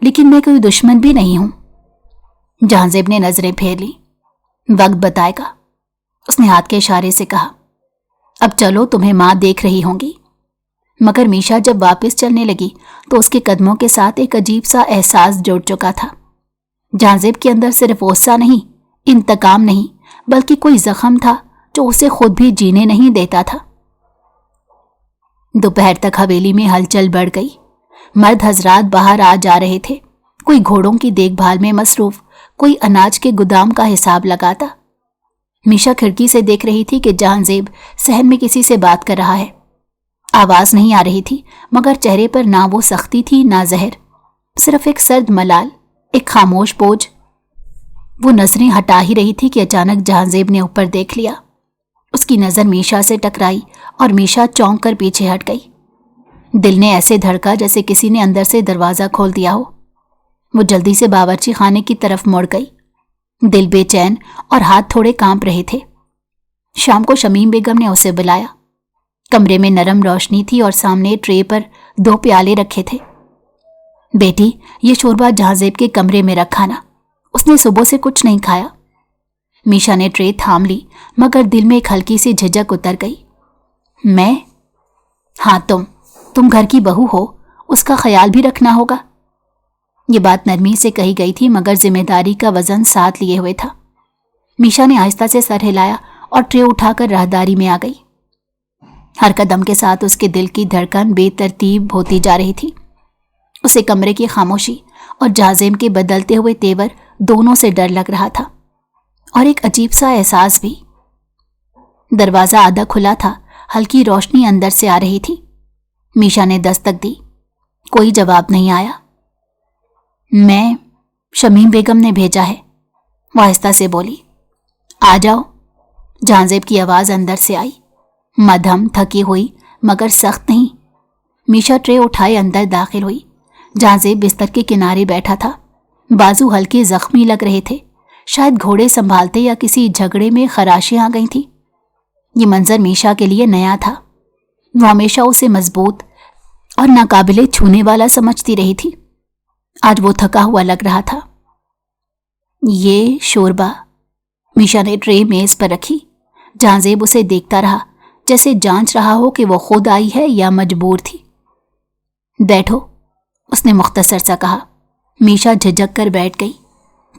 लेकिन मैं कोई दुश्मन भी नहीं हूं। जहांजेब ने नजरें फेर ली। वक्त बताएगा, उसने हाथ के इशारे से कहा। अब चलो, तुम्हें माँ देख रही होंगी। मगर मीशा जब वापस चलने लगी तो उसके कदमों के साथ एक अजीब सा एहसास जुड़ चुका था। जहांजेब के अंदर सिर्फ गुस्सा नहीं, इंतकाम नहीं, बल्कि कोई जख्म था जो उसे खुद भी जीने नहीं देता था। दोपहर तक हवेली में हलचल बढ़ गई। मर्द हजरात बाहर आ जा रहे थे। कोई घोड़ों की देखभाल में मसरूफ, कोई अनाज के गोदाम का हिसाब लगाता। मीशा खिड़की से देख रही थी कि जहांजेब सहन में किसी से बात कर रहा है। आवाज नहीं आ रही थी, मगर चेहरे पर ना वो सख्ती थी ना जहर, सिर्फ एक सर्द मलाल, एक खामोश बोझ। वो नजरें हटा ही रही थी कि अचानक जहांजेब ने ऊपर देख लिया। उसकी नजर मीशा से टकराई और मीशा चौंक कर पीछे हट गई। दिल ने ऐसे धड़का जैसे किसी ने अंदर से दरवाजा खोल दिया हो। वो जल्दी से बावर्ची खाने की तरफ मुड़ गई। दिल बेचैन और हाथ थोड़े कांप रहे थे। शाम को शमीम बेगम ने उसे बुलाया। कमरे में नरम रोशनी थी और सामने ट्रे पर 2 प्याले रखे थे। बेटी, ये शोरबा जहांजेब के कमरे में रखा ना, उसने सुबह से कुछ नहीं खाया। मीशा ने ट्रे थाम ली, मगर दिल में एक हल्की सी झिझक उतर गई। मैं? हाँ, तुम घर की बहू हो, उसका ख्याल भी रखना होगा। ये बात नरमी से कही गई थी, मगर जिम्मेदारी का वजन साथ लिए हुए था। मीशा ने आहिस्ता से सर हिलाया और ट्रे उठाकर राहदारी में आ गई। हर कदम के साथ उसके दिल की धड़कन बेतरतीब होती जा रही थी। उसे कमरे की खामोशी और जहांजेब के बदलते हुए तेवर दोनों से डर लग रहा था, और एक अजीब सा एहसास भी। दरवाजा आधा खुला था, हल्की रोशनी अंदर से आ रही थी। मीशा ने दस्तक दी। कोई जवाब नहीं आया। मैं, शमीम बेगम ने भेजा है, वो आहिस्ता से बोली। आ जाओ। जहांजेब की आवाज अंदर से आई, मध्यम, थकी हुई, मगर सख्त नहीं। मीशा ट्रे उठाए अंदर दाखिल हुई। जहांजेब बिस्तर के किनारे बैठा था। बाजू हल्के जख्मी लग रहे थे, शायद घोड़े संभालते या किसी झगड़े में खराशें आ गई थी। ये मंजर मीशा के लिए नया था। वो हमेशा उसे मजबूत और नाकाबिले छूने वाला समझती रही थी। आज वो थका हुआ लग रहा था। ये शोरबा, मीशा ने ट्रे मेज पर रखी। जहांजेब उसे देखता रहा, जैसे जांच रहा हो कि वो खुद आई है या मजबूर थी। बैठो, उसने मुख्तसर सा कहा। मीशा झिझक कर बैठ गई।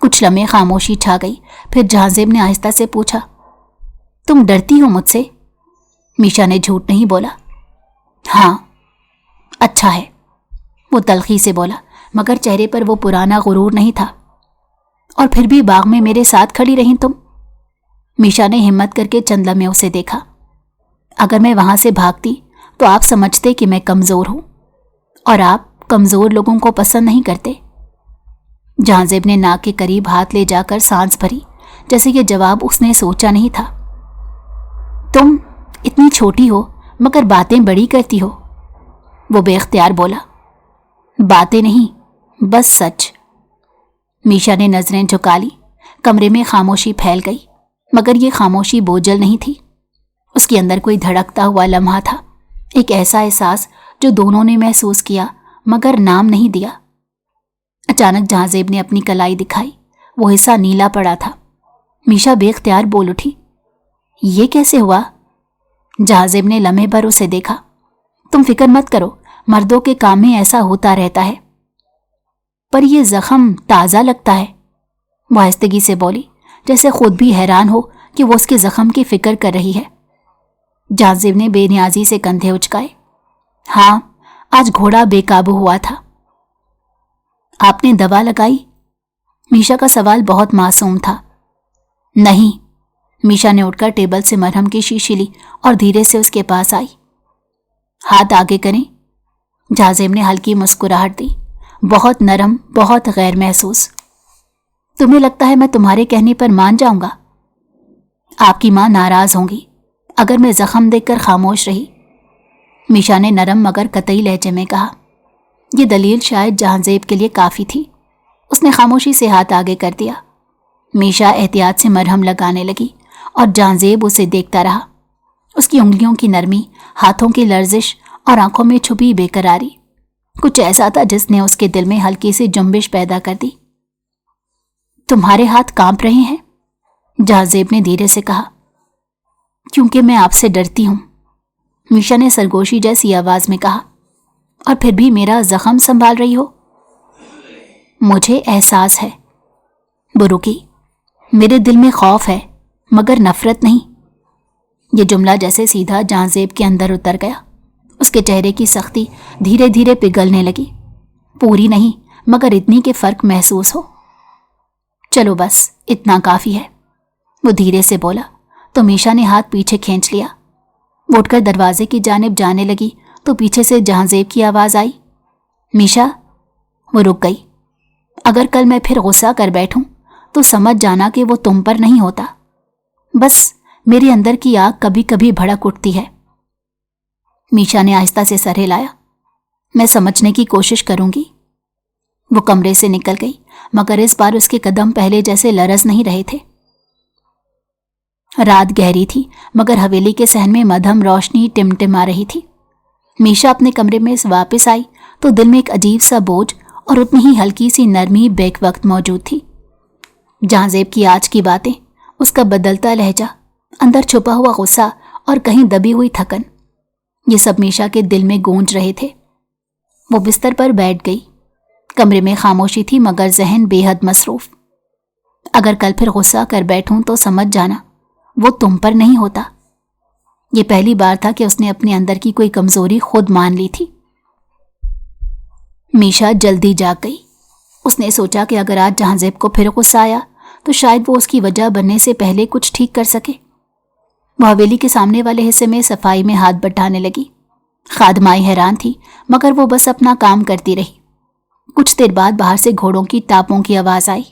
कुछ लम्हे खामोशी छा गई। फिर जहांजेब ने आहिस्ता से पूछा, तुम डरती हो मुझसे? मीशा ने झूठ नहीं बोला। हाँ। अच्छा है, वो तल्खी से बोला, मगर चेहरे पर वो पुराना गुरूर नहीं था। और फिर भी बाग में मेरे साथ खड़ी रही तुम? मीशा ने हिम्मत करके चंद लम्हे उसे देखा। अगर मैं वहां से भागती तो आप समझते कि मैं कमजोर हूं, और आप कमजोर लोगों को पसंद नहीं करते। जहांजेब ने नाक के करीब हाथ ले जाकर सांस भरी, जैसे ये जवाब उसने सोचा नहीं था। तुम इतनी छोटी हो, मगर बातें बड़ी करती हो, वो बेख्तियार बोला। बातें नहीं, बस सच। मीशा ने नजरें झुका ली। कमरे में खामोशी फैल गई, मगर ये खामोशी बोझल नहीं थी। उसके अंदर कोई धड़कता हुआ लम्हा था, एक ऐसा एहसास जो दोनों ने महसूस किया मगर नाम नहीं दिया। अचानक जहांजेब ने अपनी कलाई दिखाई। वो हिस्सा नीला पड़ा था। मीशा बेख्तियार बोल उठी, ये कैसे हुआ? जहांजेब ने लम्हे भर उसे देखा। तुम फिक्र मत करो, मर्दों के काम में ऐसा होता रहता है। पर यह जख्म ताज़ा लगता है, वो आहिस्तगी से बोली, जैसे खुद भी हैरान हो कि वो उसके जख्म की फिक्र कर रही है। जहांजेब ने बेनियाजी से कंधे उचकाए। हाँ, आज घोड़ा बेकाबू हुआ था। आपने दवा लगाई? मीशा का सवाल बहुत मासूम था। नहीं। मीशा ने उठकर टेबल से मरहम की शीशी ली और धीरे से उसके पास आई। हाथ आगे करें। जहांजेब ने हल्की मुस्कुराहट दी, बहुत नरम, बहुत गैर महसूस। तुम्हें लगता है मैं तुम्हारे कहने पर मान जाऊंगा? आपकी मां नाराज होंगी अगर मैं जख्म देखकर खामोश रही। मीशा ने नरम मगर कतई लहजे में कहा। यह दलील शायद जहांजेब के लिए काफी थी। उसने खामोशी से हाथ आगे कर दिया। मीशा एहतियात से मरहम लगाने लगी और जहांजेब उसे देखता रहा। उसकी उंगलियों की नरमी, हाथों की लर्जिश और आंखों में छुपी बेकरारी। कुछ ऐसा था जिसने उसके दिल में हल्की सी जुम्बिश पैदा कर दी। तुम्हारे हाथ कांप रहे हैं, जहाजेब ने धीरे से कहा। क्योंकि मैं आपसे डरती हूं, मीशा ने सरगोशी जैसी आवाज में कहा। और फिर भी मेरा जख्म संभाल रही हो? मुझे एहसास है। वो रुकी। मेरे दिल में खौफ है मगर नफरत नहीं। ये जुमला जैसे सीधा जहाजेब के अंदर उतर गया। उसके चेहरे की सख्ती धीरे धीरे पिघलने लगी। पूरी नहीं मगर इतनी कि फर्क महसूस हो। चलो बस इतना काफी है, वो धीरे से बोला तो मीशा ने हाथ पीछे खींच लिया। वो उठकर दरवाजे की जानिब जाने लगी तो पीछे से जहाजेब की आवाज आई, मीशा। वो रुक गई। अगर कल मैं फिर गुस्सा कर बैठूं तो समझ जाना कि वो तुम पर नहीं होता, बस मेरे अंदर की आग कभी कभी भड़क उठती है। मीशा ने आहिस्ता से सर हिलाया। मैं समझने की कोशिश करूंगी। वो कमरे से निकल गई मगर इस बार उसके कदम पहले जैसे लरज नहीं रहे थे। रात गहरी थी मगर हवेली के सहन में मध्यम रोशनी टिमटिमा रही थी। मीशा अपने कमरे में वापस आई तो दिल में एक अजीब सा बोझ और उतनी ही हल्की सी नरमी बेक वक्त मौजूद थी। जहाजेब की आज की बातें, उसका बदलता लहजा, अंदर छुपा हुआ गुस्सा और कहीं दबी हुई थकन, ये सब मीशा के दिल में गूंज रहे थे। वो बिस्तर पर बैठ गई। कमरे में खामोशी थी मगर जहन बेहद मसरूफ। अगर कल फिर गुस्सा कर बैठूं तो समझ जाना वो तुम पर नहीं होता। ये पहली बार था कि उसने अपने अंदर की कोई कमजोरी खुद मान ली थी। मीशा जल्दी जाग गई। उसने सोचा कि अगर आज जहाजेब को फिर गुस्सा आया तो शायद वो उसकी वजह बनने से पहले कुछ ठीक कर सके। वो हवेली के सामने वाले हिस्से में सफाई में हाथ बटाने लगी। खादमाई हैरान थी मगर वो बस अपना काम करती रही। कुछ देर बाद बाहर से घोड़ों की टापों की आवाज आई।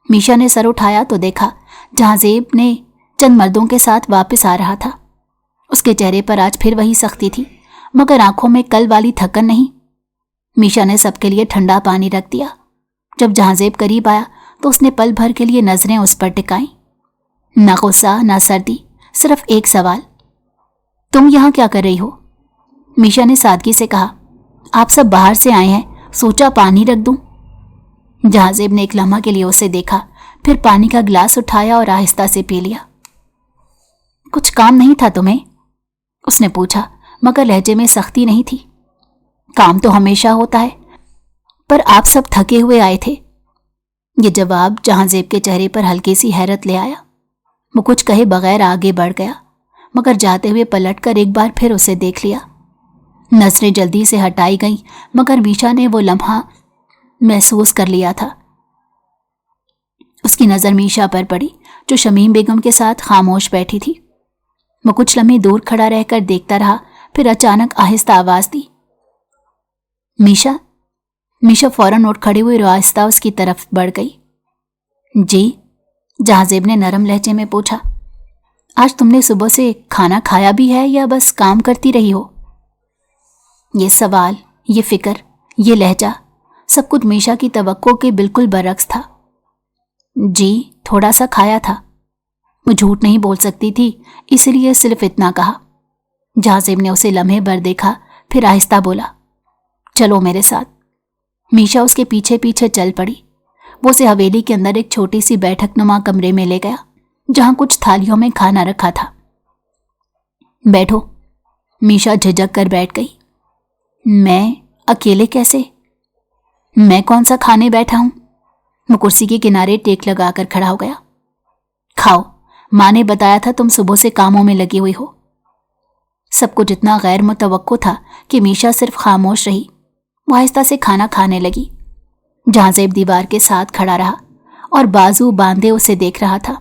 मीशा ने सर उठाया तो देखा जहाजेब ने चंद मर्दों के साथ वापस आ रहा था। उसके चेहरे पर आज फिर वही सख्ती थी मगर आंखों में कल वाली थकन नहीं। मीशा ने सबके लिए ठंडा पानी रख दिया। जब जहाजेब करीब आया तो उसने पल भर के लिए नजरें उस पर टिकाईं। ना गुस्सा ना सर्दी, सिर्फ एक सवाल, तुम यहां क्या कर रही हो? मीशा ने सादगी से कहा, आप सब बाहर से आए हैं, सोचा पानी रख दूं। जहाजेब ने एक लम्हा के लिए उसे देखा, फिर पानी का गिलास उठाया और आहिस्ता से पी लिया। कुछ काम नहीं था तुम्हें? उसने पूछा मगर लहजे में सख्ती नहीं थी। काम तो हमेशा होता है, पर आप सब थके हुए आए थे। ये जवाब जहाजेब के चेहरे पर हल्की सी हैरत ले आया। वो कुछ कहे बगैर आगे बढ़ गया मगर जाते हुए पलटकर एक बार फिर उसे देख लिया। नजरें जल्दी से हटाई गईं मगर मीशा ने वो लम्हा महसूस कर लिया था। उसकी नजर मीशा पर पड़ी जो शमीम बेगम के साथ खामोश बैठी थी। वो कुछ लम्हे दूर खड़ा रहकर देखता रहा, फिर अचानक आहिस्ता आवाज दी, मीशा। मीशा फौरन उठ खड़ी हुई और आहिस्ता उसकी तरफ बढ़ गई। जी? जहाजेब ने नरम लहजे में पूछा। आज तुमने सुबह से खाना खाया भी है या बस काम करती रही हो? ये सवाल, ये फिक्र, ये लहजा, सब कुछ मीशा की तवक्को के बिल्कुल बरक्स था। जी, थोड़ा सा खाया था। वो झूठ नहीं बोल सकती थी, इसलिए सिर्फ इतना कहा। जहाजेब ने उसे लम्हे भर देखा, फिर आहिस्ता बोला, चलो मेरे साथ। मीशा उसके पीछे पीछे चल पड़ी। वो उसे हवेली के अंदर एक छोटी सी बैठक नुमा कमरे में ले गया जहां कुछ थालियों में खाना रखा था। बैठो। मीशा झिझक कर बैठ गई। मैं अकेले कैसे? मैं कौन सा खाने बैठा हूं? वो कुर्सी के किनारे टेक लगाकर खड़ा हो गया। खाओ, माँ ने बताया था तुम सुबह से कामों में लगी हुई हो। सब कुछ इतना गैर मुतवक्को था कि मीशा सिर्फ खामोश रही। वो आहिस्ता से खाना खाने लगी। जहाजेब दीवार के साथ खड़ा रहा और बाजू बांधे उसे देख रहा था।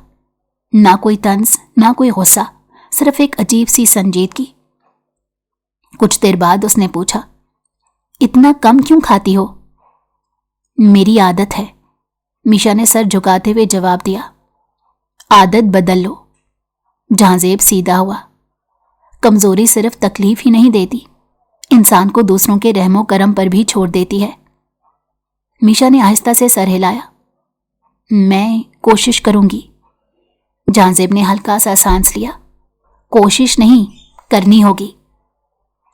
ना कोई तंज, ना कोई गुस्सा, सिर्फ एक अजीब सी संजीदगी। कुछ देर बाद उसने पूछा, इतना कम क्यों खाती हो? मेरी आदत है, मीशा ने सर झुकाते हुए जवाब दिया। आदत बदल लो। जहाजेब सीधा हुआ। कमजोरी सिर्फ तकलीफ ही नहीं देती, इंसान को दूसरों के रहमो करम पर भी छोड़ देती है। मीशा ने आहिस्ता से सर हिलाया। मैं कोशिश करूंगी। जहाजेब ने हल्का सा सांस लिया। कोशिश नहीं, करनी होगी।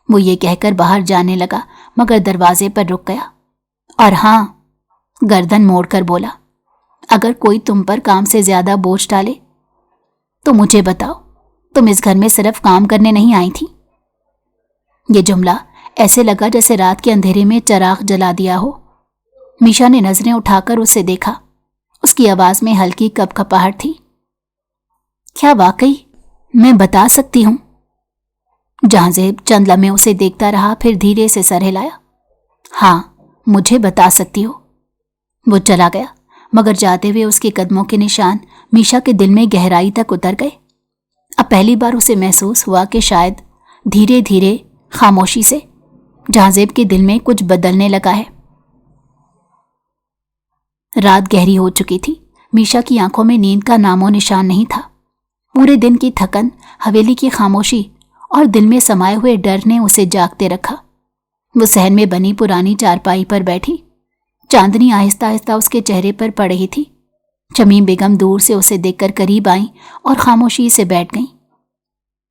वो ये कहकर बाहर जाने लगा मगर दरवाजे पर रुक गया और हाँ, गर्दन मोड़कर बोला, अगर कोई तुम पर काम से ज्यादा बोझ डाले तो मुझे बताओ, तुम इस घर में सिर्फ काम करने नहीं आई थी। ये जुमला ऐसे लगा जैसे रात के अंधेरे में चिराग जला दिया हो। मीशा ने नजरें उठाकर उसे देखा। उसकी आवाज में हल्की कपकपाहट थी। क्या वाकई मैं बता सकती हूं? जहांजेब चंद लम्हे उसे देखता रहा, फिर धीरे से सर हिलाया। हाँ, मुझे बता सकती हो। वो चला गया मगर जाते हुए उसके कदमों के निशान मीशा के दिल में गहराई तक उतर गए। अब पहली बार उसे महसूस हुआ कि शायद धीरे धीरे खामोशी से जहांजेब के दिल में कुछ बदलने लगा है। रात गहरी हो चुकी थी। मीशा की आंखों में नींद का नामो निशान नहीं था। पूरे दिन की थकन, हवेली की खामोशी और दिल में समाये हुए डर ने उसे जागते रखा। वो सहन में बनी पुरानी चारपाई पर बैठी। चांदनी आहिस्ता आहिस्ता उसके चेहरे पर पड़ रही थी। शमीम बेगम दूर से उसे देखकर करीब आई और खामोशी से बैठ गईं।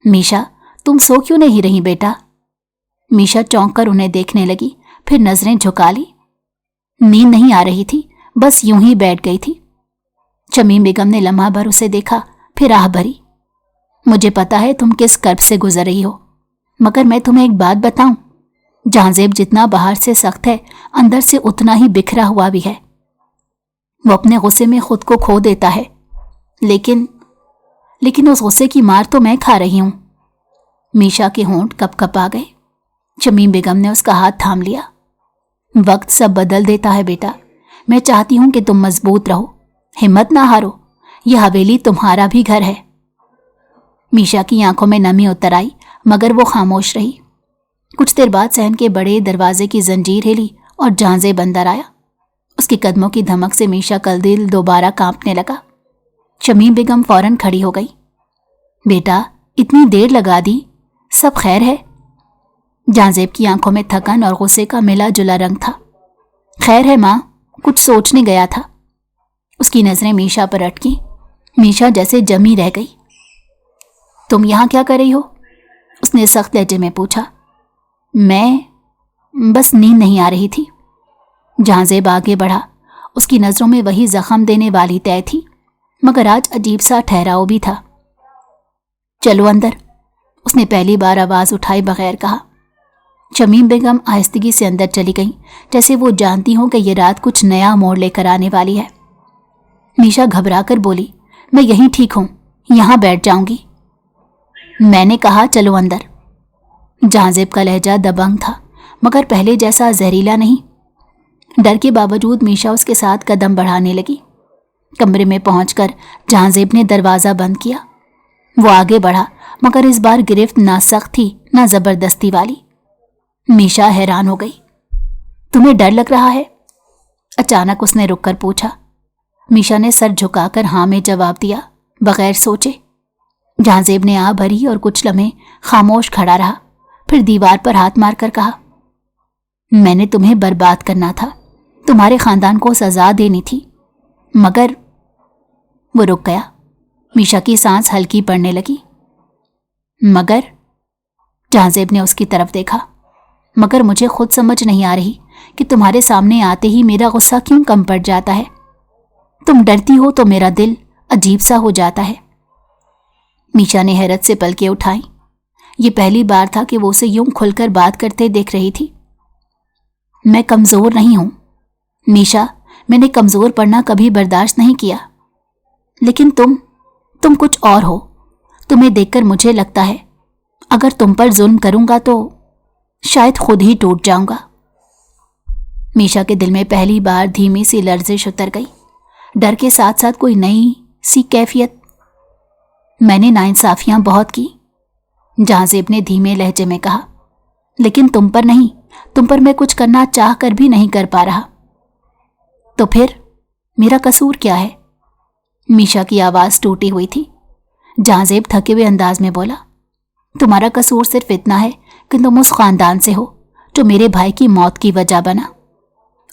मीशा, तुम सो क्यों नहीं रही बेटा? मीशा चौंक कर उन्हें देखने लगी, फिर नजरें झुका ली। नींद नहीं आ रही थी, बस यूं ही बैठ गई थी। शमीम बेगम ने लम्हा भर उसे देखा, फिर आह भरी। मुझे पता है तुम किस कर्ब से गुजर रही हो, मगर मैं तुम्हें एक बात बताऊं, जहांजेब जितना बाहर से सख्त है, अंदर से उतना ही बिखरा हुआ भी है। वो अपने गुस्से में खुद को खो देता है, लेकिन उस गुस्से की मार तो मैं खा रही हूं। मीशा के होंठ कपकपा गए। शमीम बेगम ने उसका हाथ थाम लिया। वक्त सब बदल देता है बेटा। मैं चाहती हूं कि तुम मजबूत रहो, हिम्मत ना हारो। यह हवेली तुम्हारा भी घर है। मीशा की आंखों में नमी उतर आई, मगर वो खामोश रही। कुछ देर बाद सहन के बड़े दरवाजे की जंजीर हिली और जहांजेब अंदर आया। उसके कदमों की धमक से मीशा का दिल दोबारा कांपने लगा। शमीम बेगम फौरन खड़ी हो गई। बेटा, इतनी देर लगा दी, सब खैर है? जहांजेब की आंखों में थकन और गुस्से का मिला जुला रंग था। खैर है माँ, कुछ सोचने गया था। उसकी नजरें मीशा पर अटकी। मीशा जैसे जमी रह गई। तुम यहां क्या कर रही हो? उसने सख्त लहजे में पूछा। मैं बस नींद नहीं आ रही थी। जहांजेब आगे बढ़ा। उसकी नजरों में वही जख्म देने वाली तय थी, मगर आज अजीब सा ठहराव भी था। चलो अंदर, उसने पहली बार आवाज उठाए बगैर कहा। शमीम बेगम आहिस्तगी से अंदर चली गईं, जैसे वो जानती हो कि ये रात कुछ नया मोड़ लेकर आने वाली है। मीशा घबराकर बोली, मैं यहीं ठीक हूं, यहां बैठ जाऊंगी। मैंने कहा चलो अंदर। जहांजेब का लहजा दबंग था, मगर पहले जैसा जहरीला नहीं। डर के बावजूद मीशा उसके साथ कदम बढ़ाने लगी। कमरे में पहुंचकर जहांजेब ने दरवाजा बंद किया। वो आगे बढ़ा, मगर इस बार गिरफ्त ना सख्त थी ना जबरदस्ती वाली। मीशा हैरान हो गई। तुम्हें डर लग रहा है? अचानक उसने रुककर पूछा। मीशा ने सर झुकाकर हाँ में जवाब दिया, बगैर सोचे। जहांजेब ने आह भरी और कुछ लम्हे खामोश खड़ा रहा, फिर दीवार पर हाथ मारकर कहा, मैंने तुम्हें बर्बाद करना था, तुम्हारे खानदान को सजा देनी थी, मगर। वो रुक गया। मीशा की सांस हल्की पड़ने लगी। मगर? जहांजेब ने उसकी तरफ देखा। मगर मुझे खुद समझ नहीं आ रही कि तुम्हारे सामने आते ही मेरा गुस्सा क्यों कम पड़ जाता है। तुम डरती हो तो मेरा दिल अजीब सा हो जाता है। मीशा ने हैरत से पलकें उठाई। ये पहली बार था कि वो उसे यूं खुलकर बात करते देख रही थी। मैं कमजोर नहीं हूं मीशा, मैंने कमजोर पड़ना कभी बर्दाश्त नहीं किया, लेकिन तुम कुछ और हो। तुम्हें देखकर मुझे लगता है अगर तुम पर जुल्म करूंगा तो शायद खुद ही टूट जाऊंगा। मीशा के दिल में पहली बार धीमी सी लर्जिश उतर गई, डर के साथ साथ कोई नई सी कैफियत। मैंने नाइंसाफियां बहुत की, जहांजेब ने धीमे लहजे में कहा, लेकिन तुम पर नहीं, तुम पर मैं कुछ करना चाह कर भी नहीं कर पा रहा। तो फिर मेरा कसूर क्या है? मीशा की आवाज टूटी हुई थी। जहांजेब थके हुए अंदाज में बोला, तुम्हारा कसूर सिर्फ इतना है कि तुम उस खानदान से हो जो मेरे भाई की मौत की वजह बना,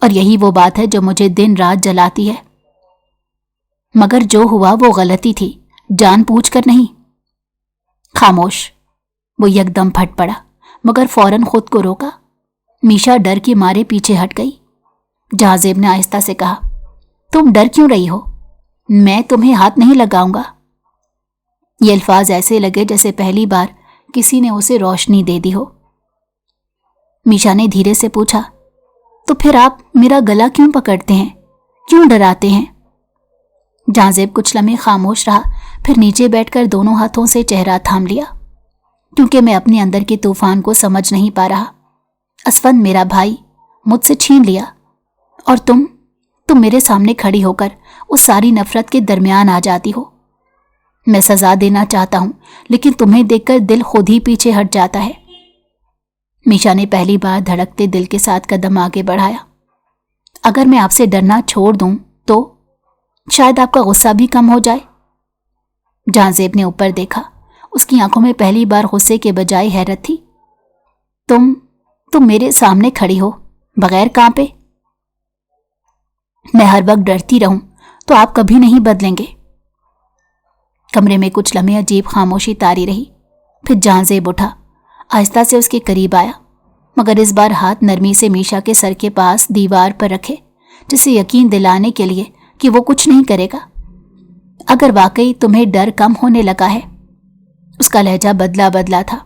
और यही वो बात है जो मुझे दिन रात जलाती है। मगर जो हुआ वो गलती थी, जानबूझकर नहीं। खामोश। वो यकदम फट पड़ा, मगर फौरन खुद को रोका। मीशा डर के मारे पीछे हट गई। जहाजेब ने आहिस्ता से कहा, तुम डर क्यों रही हो? मैं तुम्हें हाथ नहीं लगाऊंगा। ये अल्फाज ऐसे लगे जैसे पहली बार किसी ने उसे रोशनी दे दी हो। मीशा ने धीरे से पूछा, तो फिर आप मेरा गला क्यों पकड़ते हैं, क्यों डराते हैं? जहाजेब कुछ लम्हे खामोश रहा, फिर नीचे बैठकर दोनों हाथों से चेहरा थाम लिया, क्योंकि मैं अपने अंदर के तूफान को समझ नहीं पा रहा। असफंद मेरा भाई मुझसे छीन लिया और तुम मेरे सामने खड़ी होकर उस सारी नफरत के दरमियान आ जाती हो। मैं सजा देना चाहता हूं, लेकिन तुम्हें देखकर दिल खुद ही पीछे हट जाता है। मीशा ने पहली बार धड़कते दिल के साथ कदम आगे बढ़ाया। अगर मैं आपसे डरना छोड़ दूं तो शायद आपका गुस्सा भी कम हो जाए। जहाजेब ने ऊपर देखा। उसकी आंखों में पहली बार गुस्से के बजाय हैरत थी। तुम मेरे सामने खड़ी हो, बगैर कांपे। मैं हर वक्त डरती रहूं तो आप कभी नहीं बदलेंगे। कमरे में कुछ लम्हे अजीब खामोशी तारी रही। फिर जहाजेब उठा, आहिस्ता से उसके करीब आया, मगर इस बार हाथ नरमी से मीशा के सर के पास दीवार पर रखे, जिसे यकीन दिलाने के लिए कि वो कुछ नहीं करेगा। अगर वाकई तुम्हें डर कम होने लगा है, उसका लहजा बदला बदला था,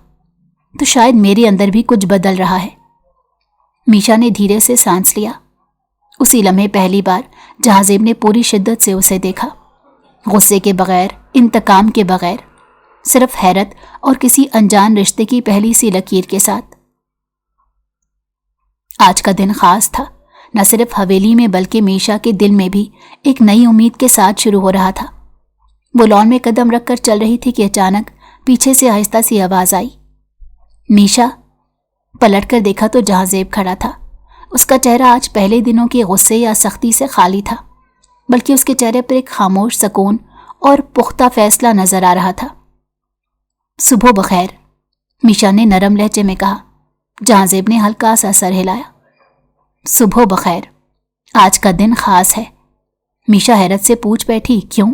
तो शायद मेरे अंदर भी कुछ बदल रहा है। मीशा ने धीरे से सांस लिया। उसी लम्हे पहली बार जहाजेब ने पूरी शिद्दत से उसे देखा, गुस्से के बगैर, इंतकाम के बगैर, सिर्फ हैरत और किसी अनजान रिश्ते की पहली सी लकीर के साथ। आज का दिन खास था, न सिर्फ हवेली में बल्कि मीशा के दिल में भी एक नई उम्मीद के साथ शुरू हो रहा था। वो लॉन में कदम रखकर चल रही थी कि अचानक पीछे से आहिस्ता सी आवाज आई, मीशा। पलटकर देखा तो जहाजेब खड़ा था। उसका चेहरा आज पहले दिनों के गुस्से या सख्ती से खाली था, बल्कि उसके चेहरे पर एक खामोश सुकून और पुख्ता फैसला नजर आ रहा था। सुबह बखैर, मीशा ने नरम लहजे में कहा। जहाजेब ने हल्का सा सर हिलाया। सुबह बखैर, आज का दिन खास है। मीशा हैरत से पूछ बैठी, क्यों?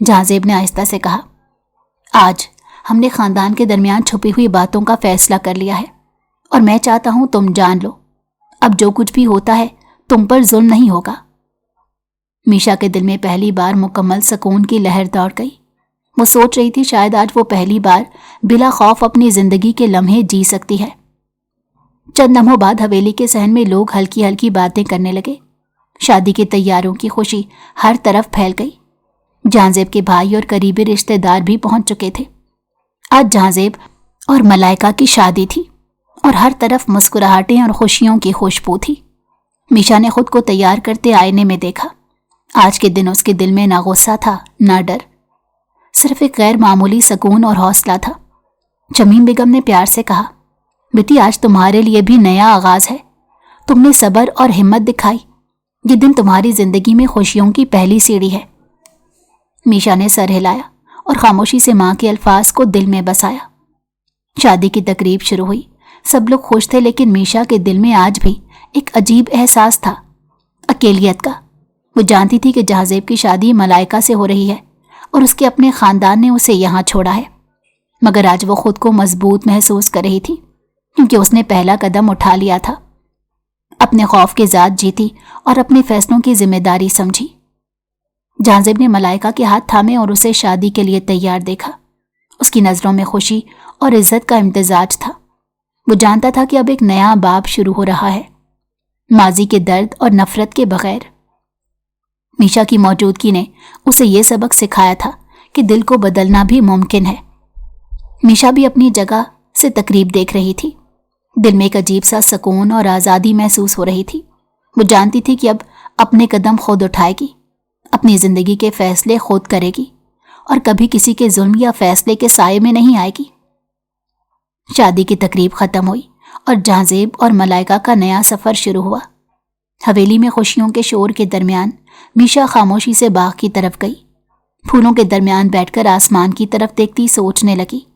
जहाजेब ने आहिस्ता से कहा, आज हमने खानदान के दरमियान छुपी हुई बातों का फैसला कर लिया है, और मैं चाहता हूं तुम जान लो, अब जो कुछ भी होता है तुम पर जुल्म नहीं होगा। मीशा के दिल में पहली बार मुकम्मल सुकून की लहर दौड़ गई। वो सोच रही थी शायद आज वो पहली बार बिला खौफ अपनी जिंदगी के लम्हे जी सकती है। चंद लम्हों बाद हवेली के सहन में लोग हल्की हल्की बातें करने लगे। शादी की तैयारियों की खुशी हर तरफ फैल गई। जहाजेब के भाई और करीबी रिश्तेदार भी पहुंच चुके थे। आज जहाजेब और मलाइका की शादी थी और हर तरफ मुस्कुराहटें और खुशियों की खुशबू थी। मीशा ने खुद को तैयार करते आईने में देखा। आज के दिन उसके दिल में ना गुस्सा था ना डर, सिर्फ एक गैर मामूली सुकून और हौसला था। शमीम बेगम ने प्यार से कहा, बेटी, आज तुम्हारे लिए भी नया आगाज है। तुमने सब्र और हिम्मत दिखाई। ये दिन तुम्हारी जिंदगी में खुशियों की पहली सीढ़ी है। मीशा ने सर हिलाया और खामोशी से मां के अल्फाज को दिल में बसाया। शादी की तकरीब शुरू हुई। सब लोग खुश थे, लेकिन मीशा के दिल में आज भी एक अजीब एहसास था, अकेलियत का। वो जानती थी कि जहाजेब की शादी मलाइका से हो रही है और उसके अपने खानदान ने उसे यहाँ छोड़ा है, मगर आज वो खुद को मजबूत महसूस कर रही थी, क्योंकि उसने पहला कदम उठा लिया था। अपने खौफ के ज़ात जीती और अपने फैसलों की जिम्मेदारी समझी। जहाजेब ने मलाइका के हाथ थामे और उसे शादी के लिए तैयार देखा। उसकी नज़रों में खुशी और इज्जत का इम्तिजाज था। वो जानता था कि अब एक नया बाब शुरू हो रहा है, माजी के दर्द और नफरत के बगैर। मीशा की मौजूदगी ने उसे ये सबक सिखाया था कि दिल को बदलना भी मुमकिन है। मीशा भी अपनी जगह से तकरीब देख रही थी। दिल में एक अजीब सा सुकून और आज़ादी महसूस हो रही थी। वो जानती थी कि अब अपने कदम खुद उठाएगी, अपनी ज़िंदगी के फैसले खुद करेगी और कभी किसी के जुल्म या फैसले के साये में नहीं आएगी। शादी की तकरीब ख़त्म हुई और जहाजेब और मलाइका का नया सफ़र शुरू हुआ। हवेली में खुशियों के शोर के दरमियान मीशा खामोशी से बाग की तरफ गई। फूलों के दरमियान बैठकर आसमान की तरफ देखती सोचने लगी,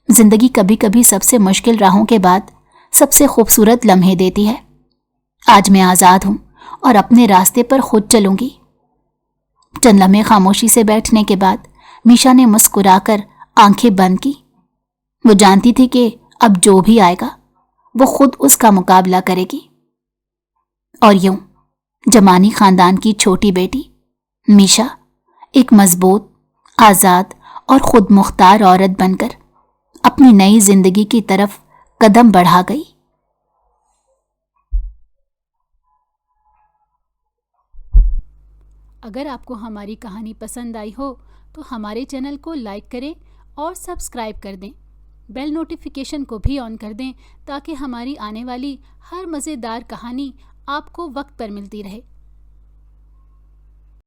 जिंदगी कभी कभी सबसे मुश्किल राहों के बाद सबसे खूबसूरत लम्हे देती है। आज मैं आज़ाद हूँ और अपने रास्ते पर खुद चलूंगी। चंद लम्हे खामोशी से बैठने के बाद मीशा ने मुस्कुराकर आंखें बंद की। वो जानती थी कि اب جو بھی آئے گا وہ خود اس کا مقابلہ کرے گی۔ اور یوں جمانی خاندان کی چھوٹی بیٹی میشا ایک مضبوط، آزاد اور خود مختار عورت بن کر اپنی نئی زندگی کی طرف قدم بڑھا گئی۔ اگر آپ کو ہماری کہانی پسند آئی ہو تو ہمارے چینل کو لائک کریں اور سبسکرائب کر دیں۔ بیل نوٹیفیکیشن کو بھی آن کر دیں تاکہ ہماری آنے والی ہر مزیدار کہانی آپ کو وقت پر ملتی رہے۔